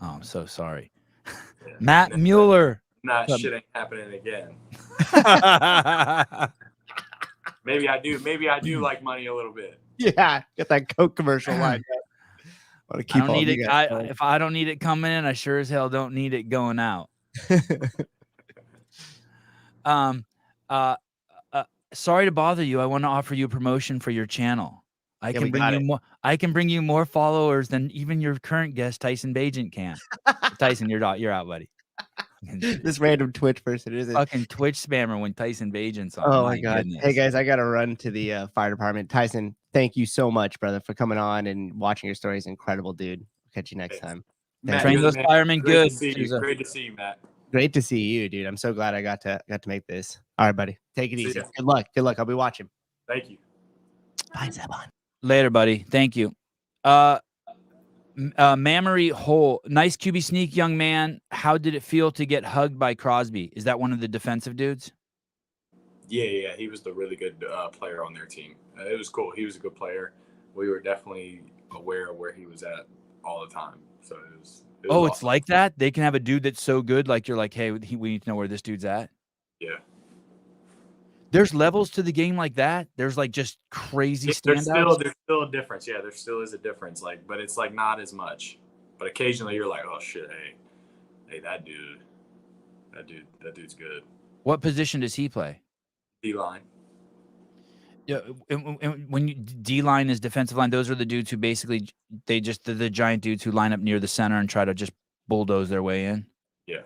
Oh, I'm so sorry. Yeah. Matt Mueller. Shit ain't happening again. Maybe I do. Maybe I do like money a little bit. Yeah, get that Coke commercial lined up. Want to I keep don't all need of you it. guys going. If I don't need it coming in, I sure as hell don't need it going out. Um, uh, sorry to bother you. I want to offer you a promotion for your channel. I Yeah, can we bring got you it. more. I can bring you more followers than even your current guest, Tyson Bagent, can. Tyson, you're out, buddy. This random Twitch person is it? Fucking Twitch spammer when Tyson Bagent's on. Oh My my god! goodness. Hey guys, I gotta run to the fire department. Tyson, thank you so much, brother, for coming on and watching your stories. Incredible, dude. Catch you next time. Matt, Train you're the those man. firemen Great good. to see you. Great to see you, Matt. Great to see you, dude. I'm so glad I got to make this. All right, buddy. Take it See easy. ya. Good luck. Good luck. I'll be watching. Thank you. Bye, Zebon. Later, buddy. Thank you. Mammary Hole. Nice QB sneak, young man. How did it feel to get hugged by Crosby? Is that one of the defensive dudes? Yeah. He was the really good player on their team. It was cool. He was a good player. We were definitely aware of where he was at all the time. So it was Oh, it's awesome. like that? They can have a dude that's so good, like you're like, hey, we need to know where this dude's at. Yeah. There's levels to the game like that. There's like just crazy There's standouts. still a difference. Yeah, there still is a difference. Like, but it's like not as much. But occasionally you're like, oh shit, hey, that dude's good. What position does he play? D-line. Yeah, and when you D-line is defensive line, those are the dudes who basically they're the giant dudes who line up near the center and try to just bulldoze their way in. Yeah.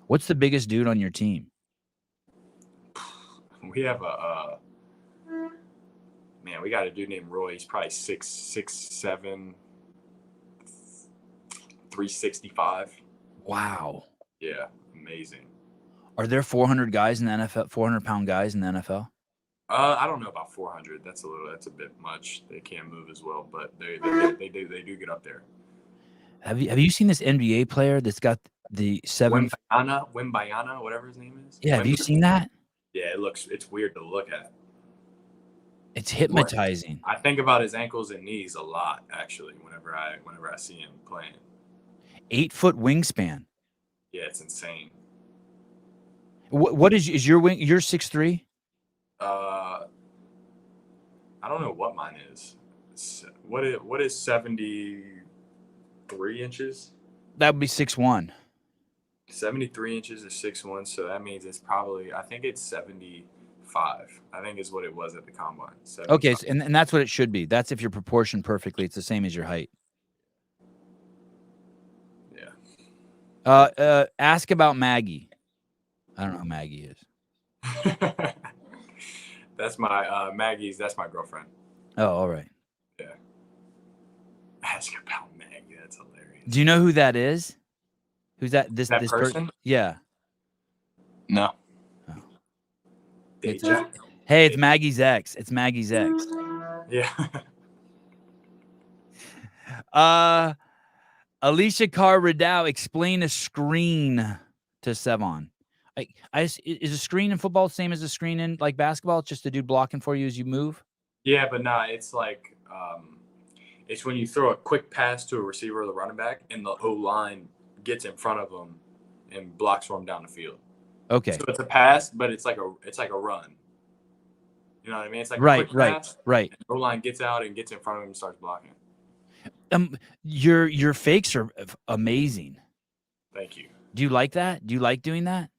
What's the biggest dude on your team? We have we got a dude named Roy. He's probably 6'7", 365. Wow. Yeah, amazing. Are there 400 guys in the NFL? 400-pound guys in the NFL? I don't know about 400. That's a bit much. They can't move as well, but they do get up there. Have you seen this NBA player that's got the 7? Wimbayana, whatever his name is. Yeah, have you seen that? Yeah, it's weird to look at. It's hypnotizing. I think about his ankles and knees a lot, actually, whenever I see him playing. 8-foot wingspan. Yeah, it's insane. What is your wing? You're 6'3"? I don't know what mine is. What is 73 inches? That would be 6'1". 73 inches is 6'1", so that means it's probably, I think it's 75. I think is what it was at the combine. 75. Okay, so, and that's what it should be. That's if you're proportioned perfectly. It's the same as your height. Yeah. Ask about Maggie. I don't know who Maggie is. That's my that's my girlfriend. Oh, all right. Yeah. Ask about Maggie. That's hilarious. Do you know who that is? Who's that? This person? Yeah. No. Oh. It's Hey, it's Maggie's ex. It's Maggie's ex. Yeah. Alicia Carr Rideau, explain a screen to Sevon. Is a screen in football the same as a screen in like basketball? It's just a dude blocking for you as you move? Yeah, but nah, it's like it's when you throw a quick pass to a receiver or the running back and the O-line gets in front of them and blocks for them down the field. Okay. So it's a pass, but it's like a run. You know what I mean? It's like right, a quick pass. Right. O-line gets out and gets in front of him and starts blocking. Your fakes are amazing. Thank you. Do you like that? Do you like doing that?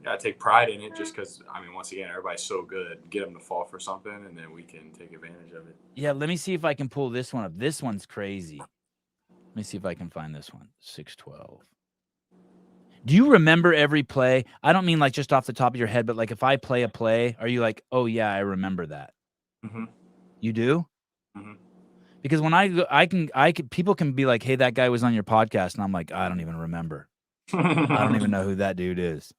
Yeah, I take pride in it just because, I mean, once again, everybody's so good. Get them to fall for something, and then we can take advantage of it. Yeah, let me see if I can pull this one up. This one's crazy. Let me see if I can find this one. 612. Do you remember every play? I don't mean like just off the top of your head, but like if I play a play, are you like, oh yeah, I remember that? Mm-hmm. You do? Mm-hmm. Because when I can, people can be like, hey, that guy was on your podcast, and I'm like, I don't even remember. I don't even know who that dude is.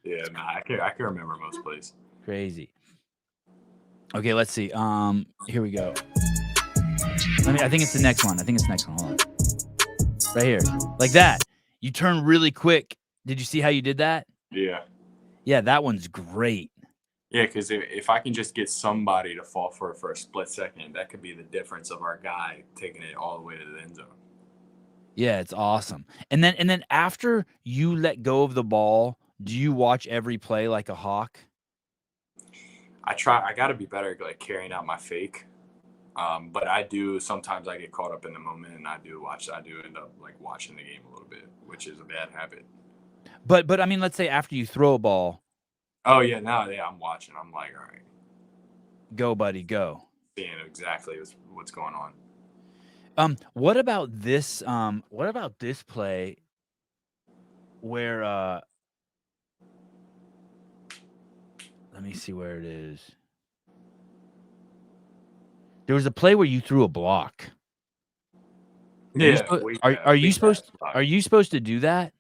Yeah, nah, I can remember most plays. Crazy. Okay, let's see. Here we go. I think it's the next one. Hold on. Right here. Like that. You turn really quick. Did you see how you did that? Yeah. Yeah, that one's great. Yeah, because if I can just get somebody to fall for a split second, that could be the difference of our guy taking it all the way to the end zone. Yeah, it's awesome. And then after you let go of the ball, do you watch every play like a hawk? I got to be better at like carrying out my fake. But sometimes I get caught up in the moment, and I do end up like watching the game a little bit, which is a bad habit. But I mean, let's say after you throw a ball, Oh yeah, I'm watching. I'm like, all right, go buddy, go. seeing exactly what's going on. What about this? What about this play where let me see where it is. There was a play where you threw a block. Yeah, Are you supposed to do that?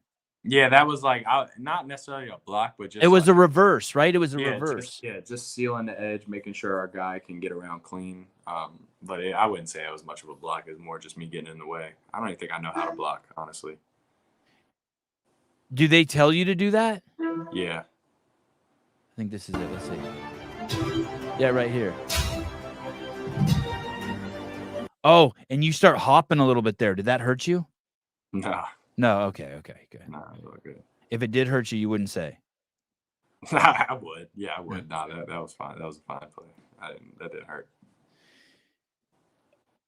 Yeah, that was like not necessarily a block, but just it was like, a reverse, right? It was a reverse. Just sealing the edge, making sure our guy can get around clean. But I wouldn't say it was much of a block. It was more just me getting in the way. I don't even think I know how to block, honestly. Do they tell you to do that? Yeah. I think this is it. Let's see. Yeah, right here. Oh, and you start hopping a little bit there. Did that hurt you? Nah. No. Okay. Good. Nah, it was good. If it did hurt you, you wouldn't say. I would. Yeah, I would. Nah, that was fine. That was a fine play. That didn't hurt.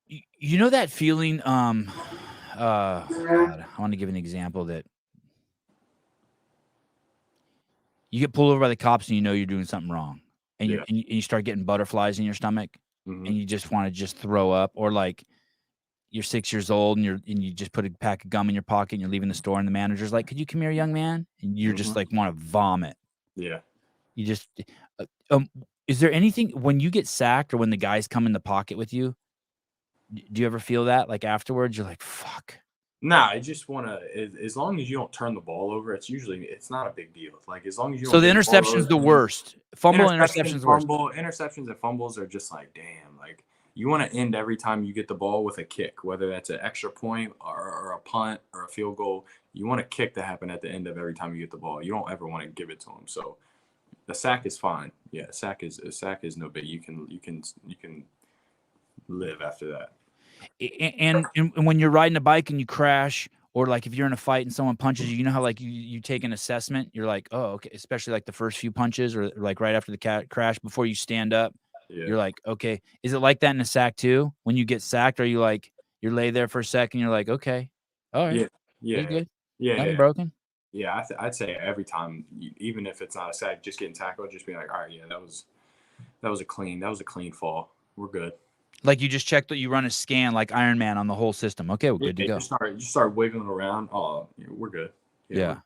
You know that feeling? God, I want to give an example that you get pulled over by the cops and you know you're doing something wrong, and you start getting butterflies in your stomach, and you just want to just throw up, or like you're 6 years old and you just put a pack of gum in your pocket and you're leaving the store and the manager's like, "Could you come here, young man?" And you're just like want to vomit. Yeah. You just is there anything when you get sacked or when the guys come in the pocket with you? Do you ever feel that like afterwards? You're like, "Fuck." Nah, I just want to. As long as you don't turn the ball over, it's not a big deal. Like as long as you. So the interception's the worst. Fumble and interception's the worst. Interceptions and fumbles are just like, damn. Like you want to end every time you get the ball with a kick, whether that's an extra point or a punt or a field goal. You want a kick to happen at the end of every time you get the ball. You don't ever want to give it to them. So the sack is fine. Yeah, a sack is no big. You can live after that. And when you're riding a bike and you crash, or like if you're in a fight and someone punches you, you know how like you take an assessment, you're like, oh, okay, especially like the first few punches or like right after the crash before you stand up, you're like, okay, is it like that in a sack too? When you get sacked, are you like you lay there for a second, you're like, okay, all right, yeah, good, nothing broken. Yeah, I'd say every time, even if it's not a sack, just getting tackled, just being like, all right, yeah, that was a clean fall. We're good. Like you just checked that you run a scan like Iron Man on the whole system. Okay, we're good to go. You start wiggling around. Oh, we're good. Yeah.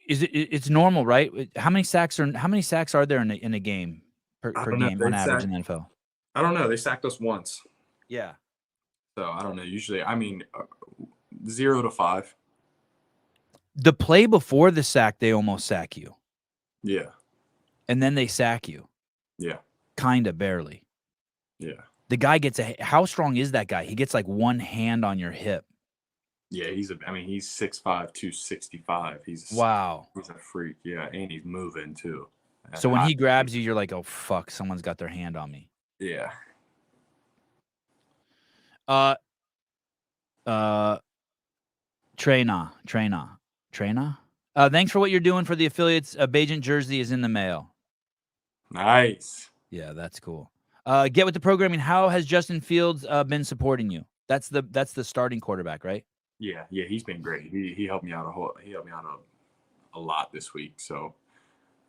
It's normal, right? How many sacks are there in a game per game on average in the NFL? I don't know. They sacked us once. Yeah. So I don't know. Usually, 0 to 5. The play before the sack, they almost sack you. Yeah. And then they sack you. Yeah. Kind of barely. Yeah. The guy gets how strong is that guy? He gets like one hand on your hip. Yeah, he's 6'5", 265. He's a freak. Yeah, and he's moving too. So when he grabs you, you're like, oh fuck, someone's got their hand on me. Yeah. Trena. Thanks for what you're doing for the affiliates. Bagent jersey is in the mail. Nice. Yeah, that's cool. Get with the programming. How has Justin Fields been supporting you? That's the starting quarterback, right? Yeah, he's been great. He helped me out a lot this week, so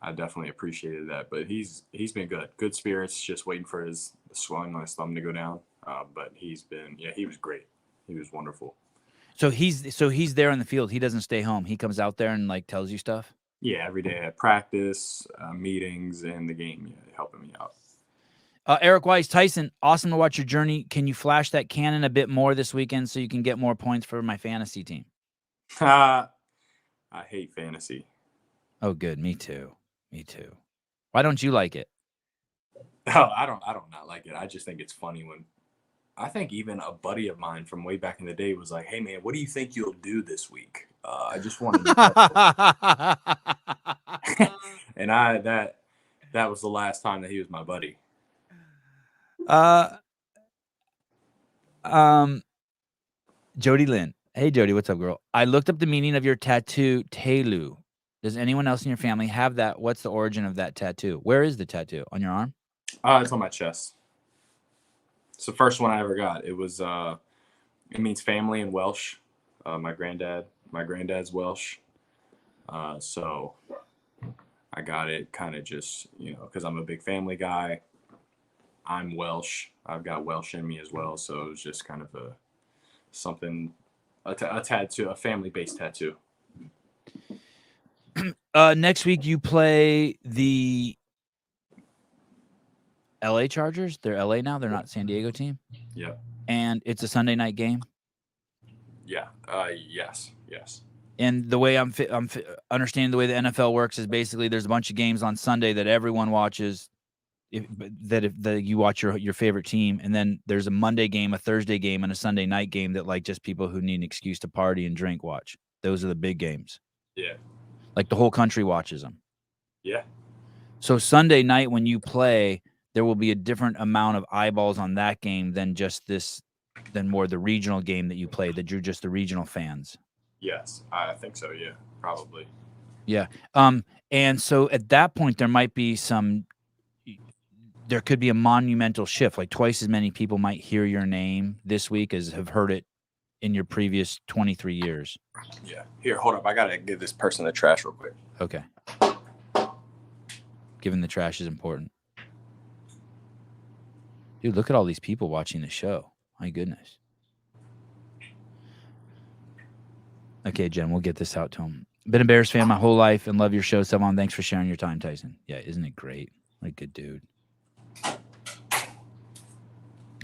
I definitely appreciated that. But he's been good. Good spirits, just waiting for the swelling on his thumb to go down. But he was great. He was wonderful. So he's there on the field. He doesn't stay home. He comes out there and like tells you stuff. Yeah, every day at practice, meetings, and the game. Yeah, helping me out. Eric Weiss, Tyson, awesome to watch your journey. Can you flash that cannon a bit more this weekend so you can get more points for my fantasy team? I hate fantasy. Oh, good. Me too. Why don't you like it? Oh, I don't not like it. I just think it's funny when I think even a buddy of mine from way back in the day was like, "Hey man, what do you think you'll do this week?" I just wanted to know. And that was the last time that he was my buddy. Jody Lynn. Hey Jody, what's up, girl? I looked up the meaning of your tattoo, Telu. Does anyone else in your family have that? What's the origin of that tattoo? Where is the tattoo? On your arm? It's on my chest. It's the first one I ever got. It was it means family in Welsh. My granddad's Welsh. So I got it kind of just, because I'm a big family guy. I'm Welsh. I've got Welsh in me as well. So it was just kind of a tattoo, a family-based tattoo. Next week you play the LA Chargers. They're LA now. They're not San Diego team. Yeah. And it's a Sunday night game. Yeah. Yes. And the way I'm understanding the way the NFL works is basically there's a bunch of games on Sunday that everyone watches. If you watch your favorite team, and then there's a Monday game, a Thursday game, and a Sunday night game that like just people who need an excuse to party and drink watch. Those are the big games. Yeah. Like the whole country watches them. Yeah. So Sunday night when you play, there will be a different amount of eyeballs on that game than more the regional game that you play that drew just the regional fans. Yes, I think so. Yeah, probably. Yeah. And so at that point, there could be a monumental shift. Like twice as many people might hear your name this week as have heard it in your previous 23 years. Yeah. Here, hold up. I gotta give this person the trash real quick. Okay. Giving the trash is important. Dude, look at all these people watching the show. My goodness. Okay, Jen, we'll get this out to him. Been a Bears fan my whole life and love your show. Someone, thanks for sharing your time, Tyson. Yeah, isn't it great? What a good dude.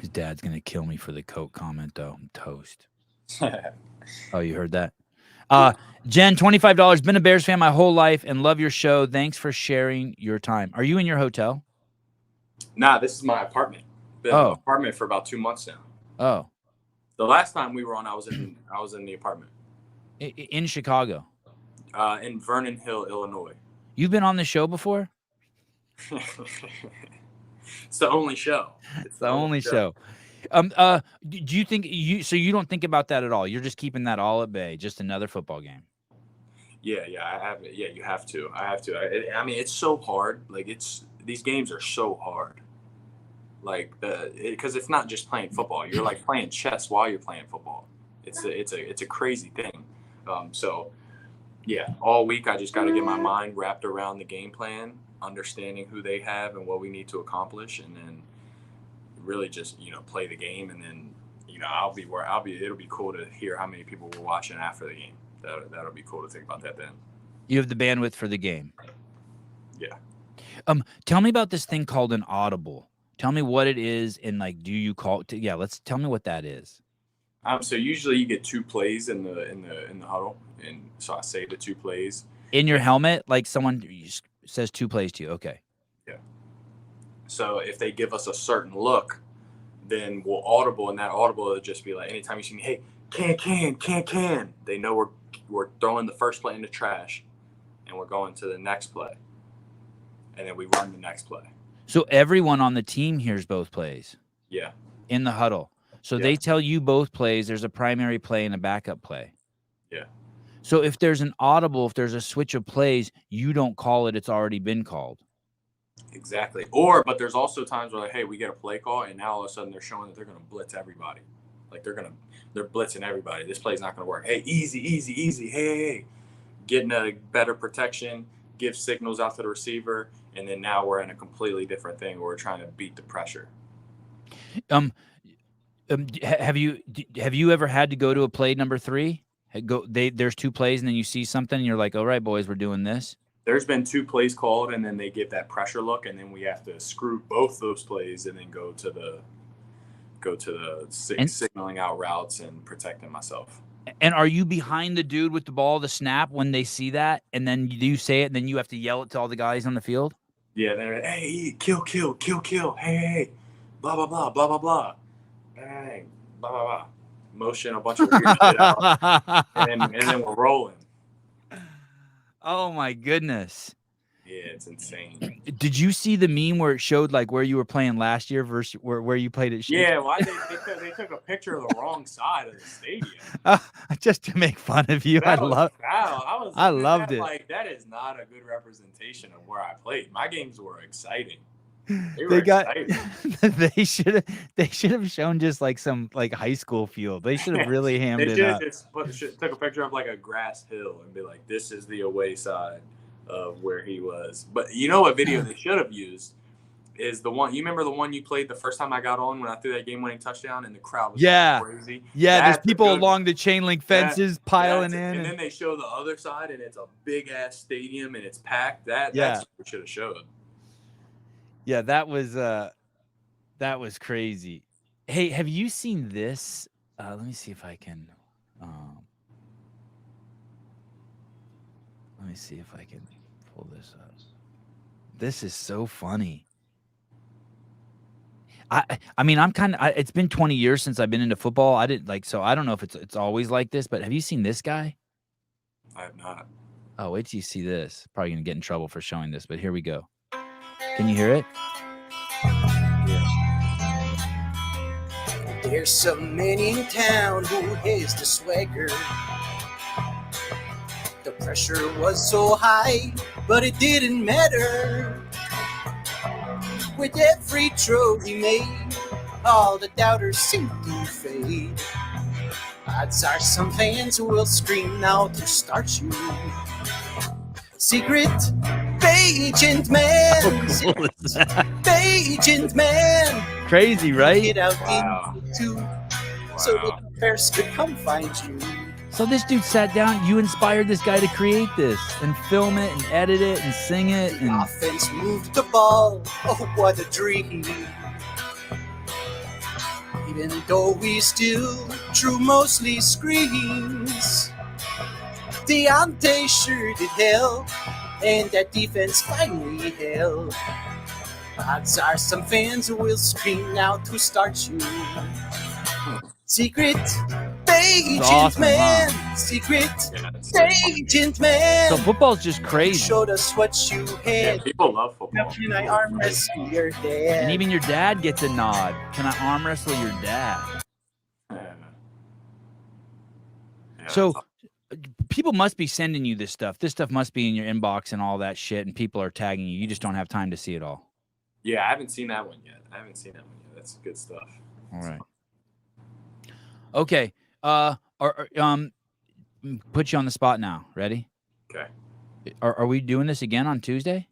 His dad's going to kill me for the Coke comment, though. I'm toast. Oh, you heard that? Jen, $25. Been a Bears fan my whole life and love your show. Thanks for sharing your time. Are you in your hotel? Nah, this is my apartment. Been in my apartment for about 2 months now. Oh. The last time we were on, I was in the apartment. In Chicago? In Vernon Hill, Illinois. You've been on the show before? It's the only show. It's the only show. Do you think you don't think about that at all? You're just keeping that all at bay, just another football game. Yeah, I have it. Yeah, you have to. I have to. I mean, it's so hard. Like these games are so hard. Like because it's not just playing football. You're like playing chess while you're playing football. It's a crazy thing. So yeah, all week I just got to get my mind wrapped around the game plan, understanding who they have and what we need to accomplish, and then really just play the game. And then it'll be cool to hear how many people were watching after the game. That'll be cool to think about that then. You have the bandwidth for the game. Yeah. Tell me about this thing called an audible. Tell me what it is, and like, do you call it? Yeah, tell me what that is. So usually you get 2 plays in the huddle, and so I say the 2 plays in your helmet. Like someone says 2 plays to you. Okay. Yeah. So if they give us a certain look, then we'll audible, and that audible will just be like, anytime you see me, hey, can. They know we're throwing the first play in the trash, and we're going to the next play, and then we run the next play. So everyone on the team hears both plays. Yeah. In the huddle. So they tell you both plays. There's a primary play and a backup play. Yeah. So if there's an audible, if there's a switch of plays, you don't call it. It's already been called. Exactly. But there's also times where, like, hey, we get a play call, and now all of a sudden they're showing that they're going to blitz everybody. Like they're blitzing everybody. This play's not going to work. Hey, easy. Hey. Getting a better protection, give signals out to the receiver, and then now we're in a completely different thing where we're trying to beat the pressure. Have you ever had to go to a play number 3? There's 2 plays, and then you see something, and you're like, all right, boys, we're doing this. There's been 2 plays called, and then they give that pressure look, and then we have to screw both those plays and then go to the signaling out routes and protecting myself. And are you behind the dude with the ball, the snap, when they see that, and then you say it, and then you have to yell it to all the guys on the field? Yeah, they're like, hey, kill, hey, blah, blah, blah, blah, blah, blah, bang, blah, blah, blah. Motion a bunch of weird shit out, and then we're rolling. Oh, my goodness. Yeah, it's insane. Did you see the meme where it showed like where you were playing last year versus where you played at? Yeah, why they took a picture of the wrong side of the stadium. Just to make fun of you. That was foul. I looking at loved that it. Like, that is not a good representation of where I played. My games were exciting. They should have shown just like some like high school field. They should have really hammed They it should up. just took a picture of like a grass hill and be like, this is the away side of where he was. But you know what video they should have used is the one. You remember the one you played the first time I got on when I threw that game-winning touchdown and the crowd was crazy? Yeah, That's there's people a good along the chain link fences piling in. And then they show the other side and it's a big-ass stadium and it's packed. That's what we should have showed. Yeah, that was crazy. Hey, have you seen this? Let me see if I can. Let me see if I can pull this up. This is so funny. I mean, I'm kind of. It's been 20 years since I've been into football. I don't know if it's always like this, but have you seen this guy? I have not. Oh, wait till you see this. Probably gonna get in trouble for showing this, but here we go. Can you hear it? There's some men in town who has the swagger. The pressure was so high, but it didn't matter. With every throw he made, all the doubters seemed to fade. Odds are some fans will scream now to start you. Secret Bagent man, Bagent man. Crazy, right? Get out into so the affairs could come find you. So this dude sat down. You inspired this guy to create this and film it and edit it and sing it. The And offense moved the ball. Oh, what a dream! Even though we still drew mostly screens, Deontay sure did hell, and that defense finally held. Odds are some fans will scream now to start you. Secret Bagent awesome, man, huh? Secret Bagent man. so football's just crazy. Showed us what you Yeah, had. people love football. How can I arm wrestle your dad? And even your dad gets a nod. Can I arm wrestle your dad? Yeah, So that's people must be sending you this stuff. This stuff must be in your inbox and all that shit, and people are tagging you. You just don't have time to see it all. yeah, I haven't seen that one yet. That's good stuff. All right. Okay. Put you on the spot now. Ready? Okay. Are we doing this again on Tuesday?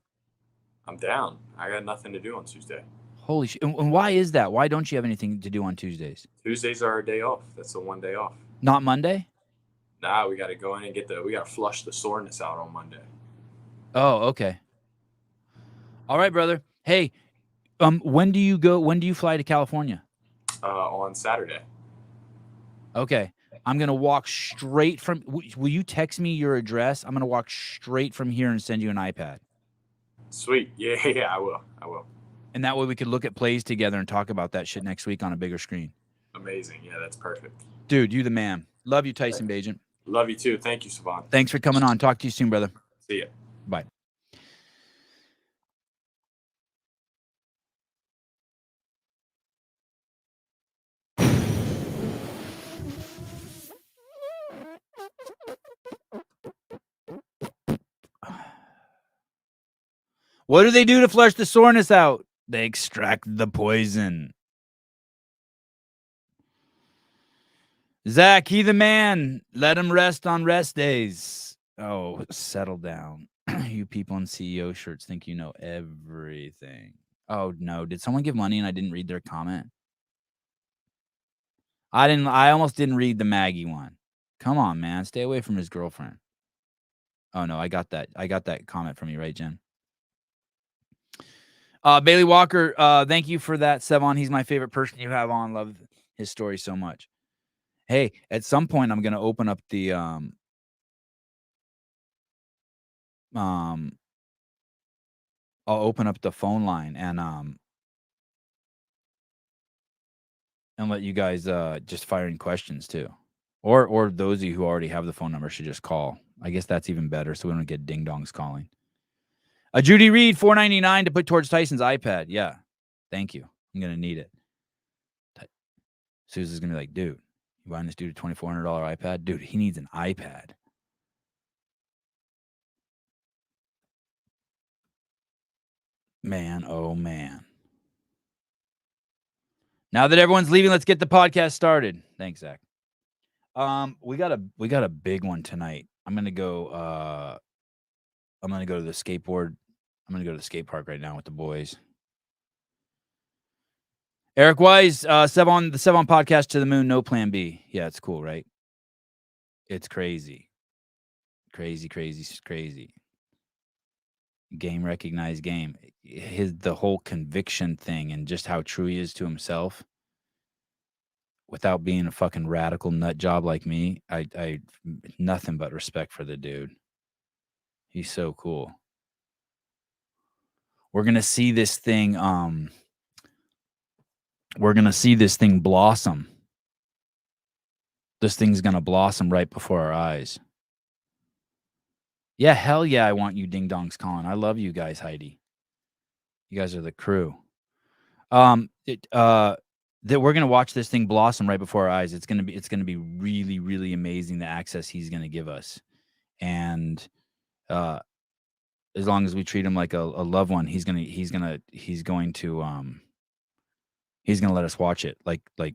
I'm down. I got nothing to do on Tuesday. Holy shit. And why is that? Why don't you have anything to do on Tuesdays? Tuesdays are our day off. That's the one day off. Not Monday? Nah, we got to go in and we got to flush the soreness out on Monday. Oh, okay. All right, brother. Hey, when do you fly to California? On Saturday. Okay. I'm going to walk straight from, will you text me your address? I'm going to walk straight from here and send you an iPad. Sweet. Yeah, I will. And that way we could look at plays together and talk about that shit next week on a bigger screen. Amazing. Yeah, that's perfect. Dude, you the man. Love you, Tyson Bagent. Love you too. Thank you, Savon. Thanks for coming on. Talk to you soon, brother. See ya. Bye. What do they do to flush the soreness out? They extract the poison. Zach, he the man. Let him rest on rest days. Oh, settle down. You people in CEO shirts think you know everything. Oh, no. Did someone give money and I didn't read their comment? I almost didn't read the Maggie one. Come on, man. Stay away from his girlfriend. Oh, no. I got that comment from you, right, Jen? Bailey Walker, thank you for that, Sevon. He's my favorite person you have on. Love his story so much. Hey, at some point I'm gonna open up the I'll open up the phone line and let you guys just fire in questions too. Or those of you who already have the phone number should just call. I guess that's even better so we don't get ding dongs calling. Judy Reed, $4.99 to put towards Tyson's iPad. Yeah. Thank you. I'm going to need it. Susan's going to be like, dude, you buying this dude a $2,400 iPad? Dude, he needs an iPad. Man, oh man. Now that everyone's leaving, let's get the podcast started. Thanks, Zach. We got a big one tonight. I'm gonna go to the skateboard. I'm gonna go to the skate park right now with the boys. Eric Wise, Sevon, the Sevon podcast to the moon, no plan B. Yeah, it's cool, right? It's crazy. Crazy. Game recognized game. The whole conviction thing and just how true he is to himself without being a fucking radical nut job like me. I nothing but respect for the dude. He's so cool. We're gonna see this thing. We're gonna see this thing blossom. This thing's gonna blossom right before our eyes. Yeah, hell yeah, I want you ding dongs calling. I love you guys, Heidi. You guys are the crew. That we're gonna watch this thing blossom right before our eyes. It's gonna be really, really amazing the access he's gonna give us. And as long as we treat him like a loved one, he's gonna let us watch it. Like we're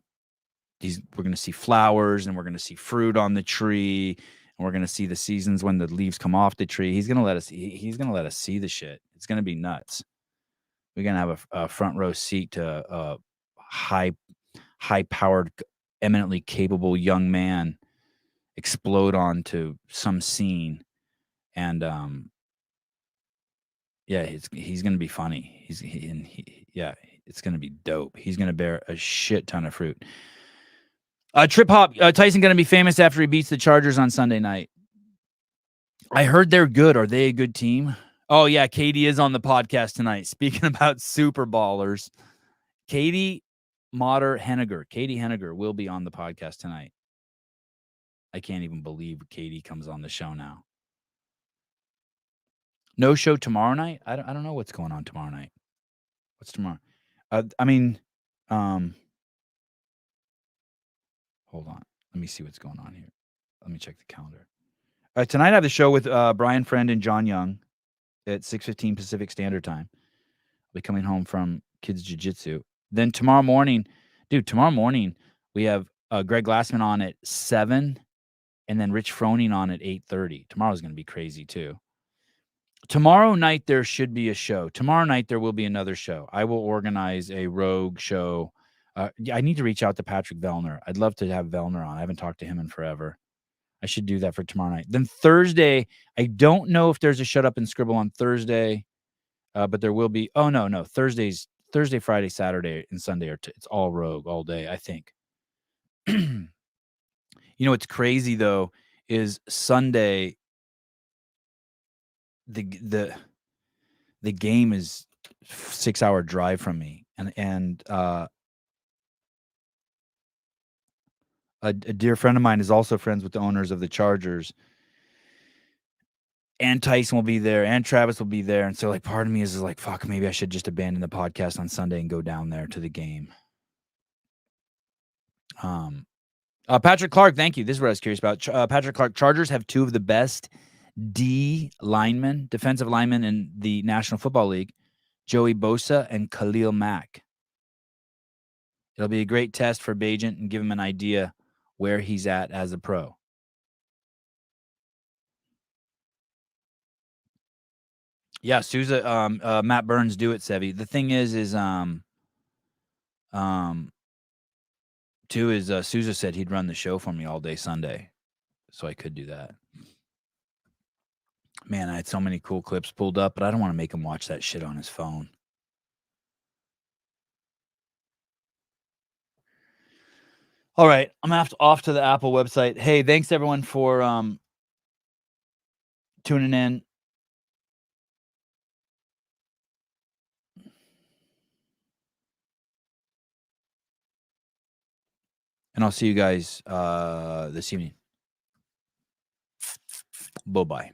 gonna see flowers and we're gonna see fruit on the tree and we're gonna see the seasons when the leaves come off the tree. He's gonna let us see the shit. It's gonna be nuts. We're gonna have a front row seat to high powered, eminently capable young man explode onto some scene. And yeah, he's gonna be funny. It's gonna be dope. He's gonna bear a shit ton of fruit. Trip hop, Tyson gonna be famous after he beats the Chargers on Sunday night. I heard they're good. Are they a good team? Oh yeah, Katie is on the podcast tonight. Speaking about super ballers, Katie Henniger will be on the podcast tonight. I can't even believe Katie comes on the show now. No show tomorrow night? I don't know what's going on tomorrow night. What's tomorrow? Hold on. Let me see what's going on here. Let me check the calendar. Tonight I have the show with Brian Friend and John Young at 6:15 Pacific Standard Time. I'll be coming home from kids jiu-jitsu. Then tomorrow morning we have Greg Glassman on at 7 and then Rich Froning on at 8:30. Tomorrow's going to be crazy too. Tomorrow night there should be a show. Tomorrow night there will be another show. I will organize a rogue show. I need to reach out to Patrick Vellner. I'd love to have Vellner on. I haven't talked to him in forever. I should do that for tomorrow night. Then Thursday, I don't know if there's a Shut Up and Scribble on Thursday, but there will be. Oh, no. Thursday, Friday, Saturday, and Sunday it's all rogue all day, I think. You know what's crazy though is Sunday. The game is 6-hour drive from me, and a dear friend of mine is also friends with the owners of the Chargers, and Tyson will be there, and Travis will be there, and so like part of me is like, fuck, maybe I should just abandon the podcast on Sunday and go down there to the game. Patrick Clark, thank you. This is what I was curious about. Patrick Clark, Chargers have two of the best defensive linemen in the National Football League, Joey Bosa and Khalil Mack. It'll be a great test for Bagent and give him an idea where he's at as a pro. Yeah, Sousa, Matt Burns, do it, Sevy. The thing is Sousa said he'd run the show for me all day Sunday, so I could do that. Man, I had so many cool clips pulled up, but I don't want to make him watch that shit on his phone. All right, I'm off to the Apple website. Hey, thanks everyone for tuning in. And I'll see you guys this evening. Bye-bye.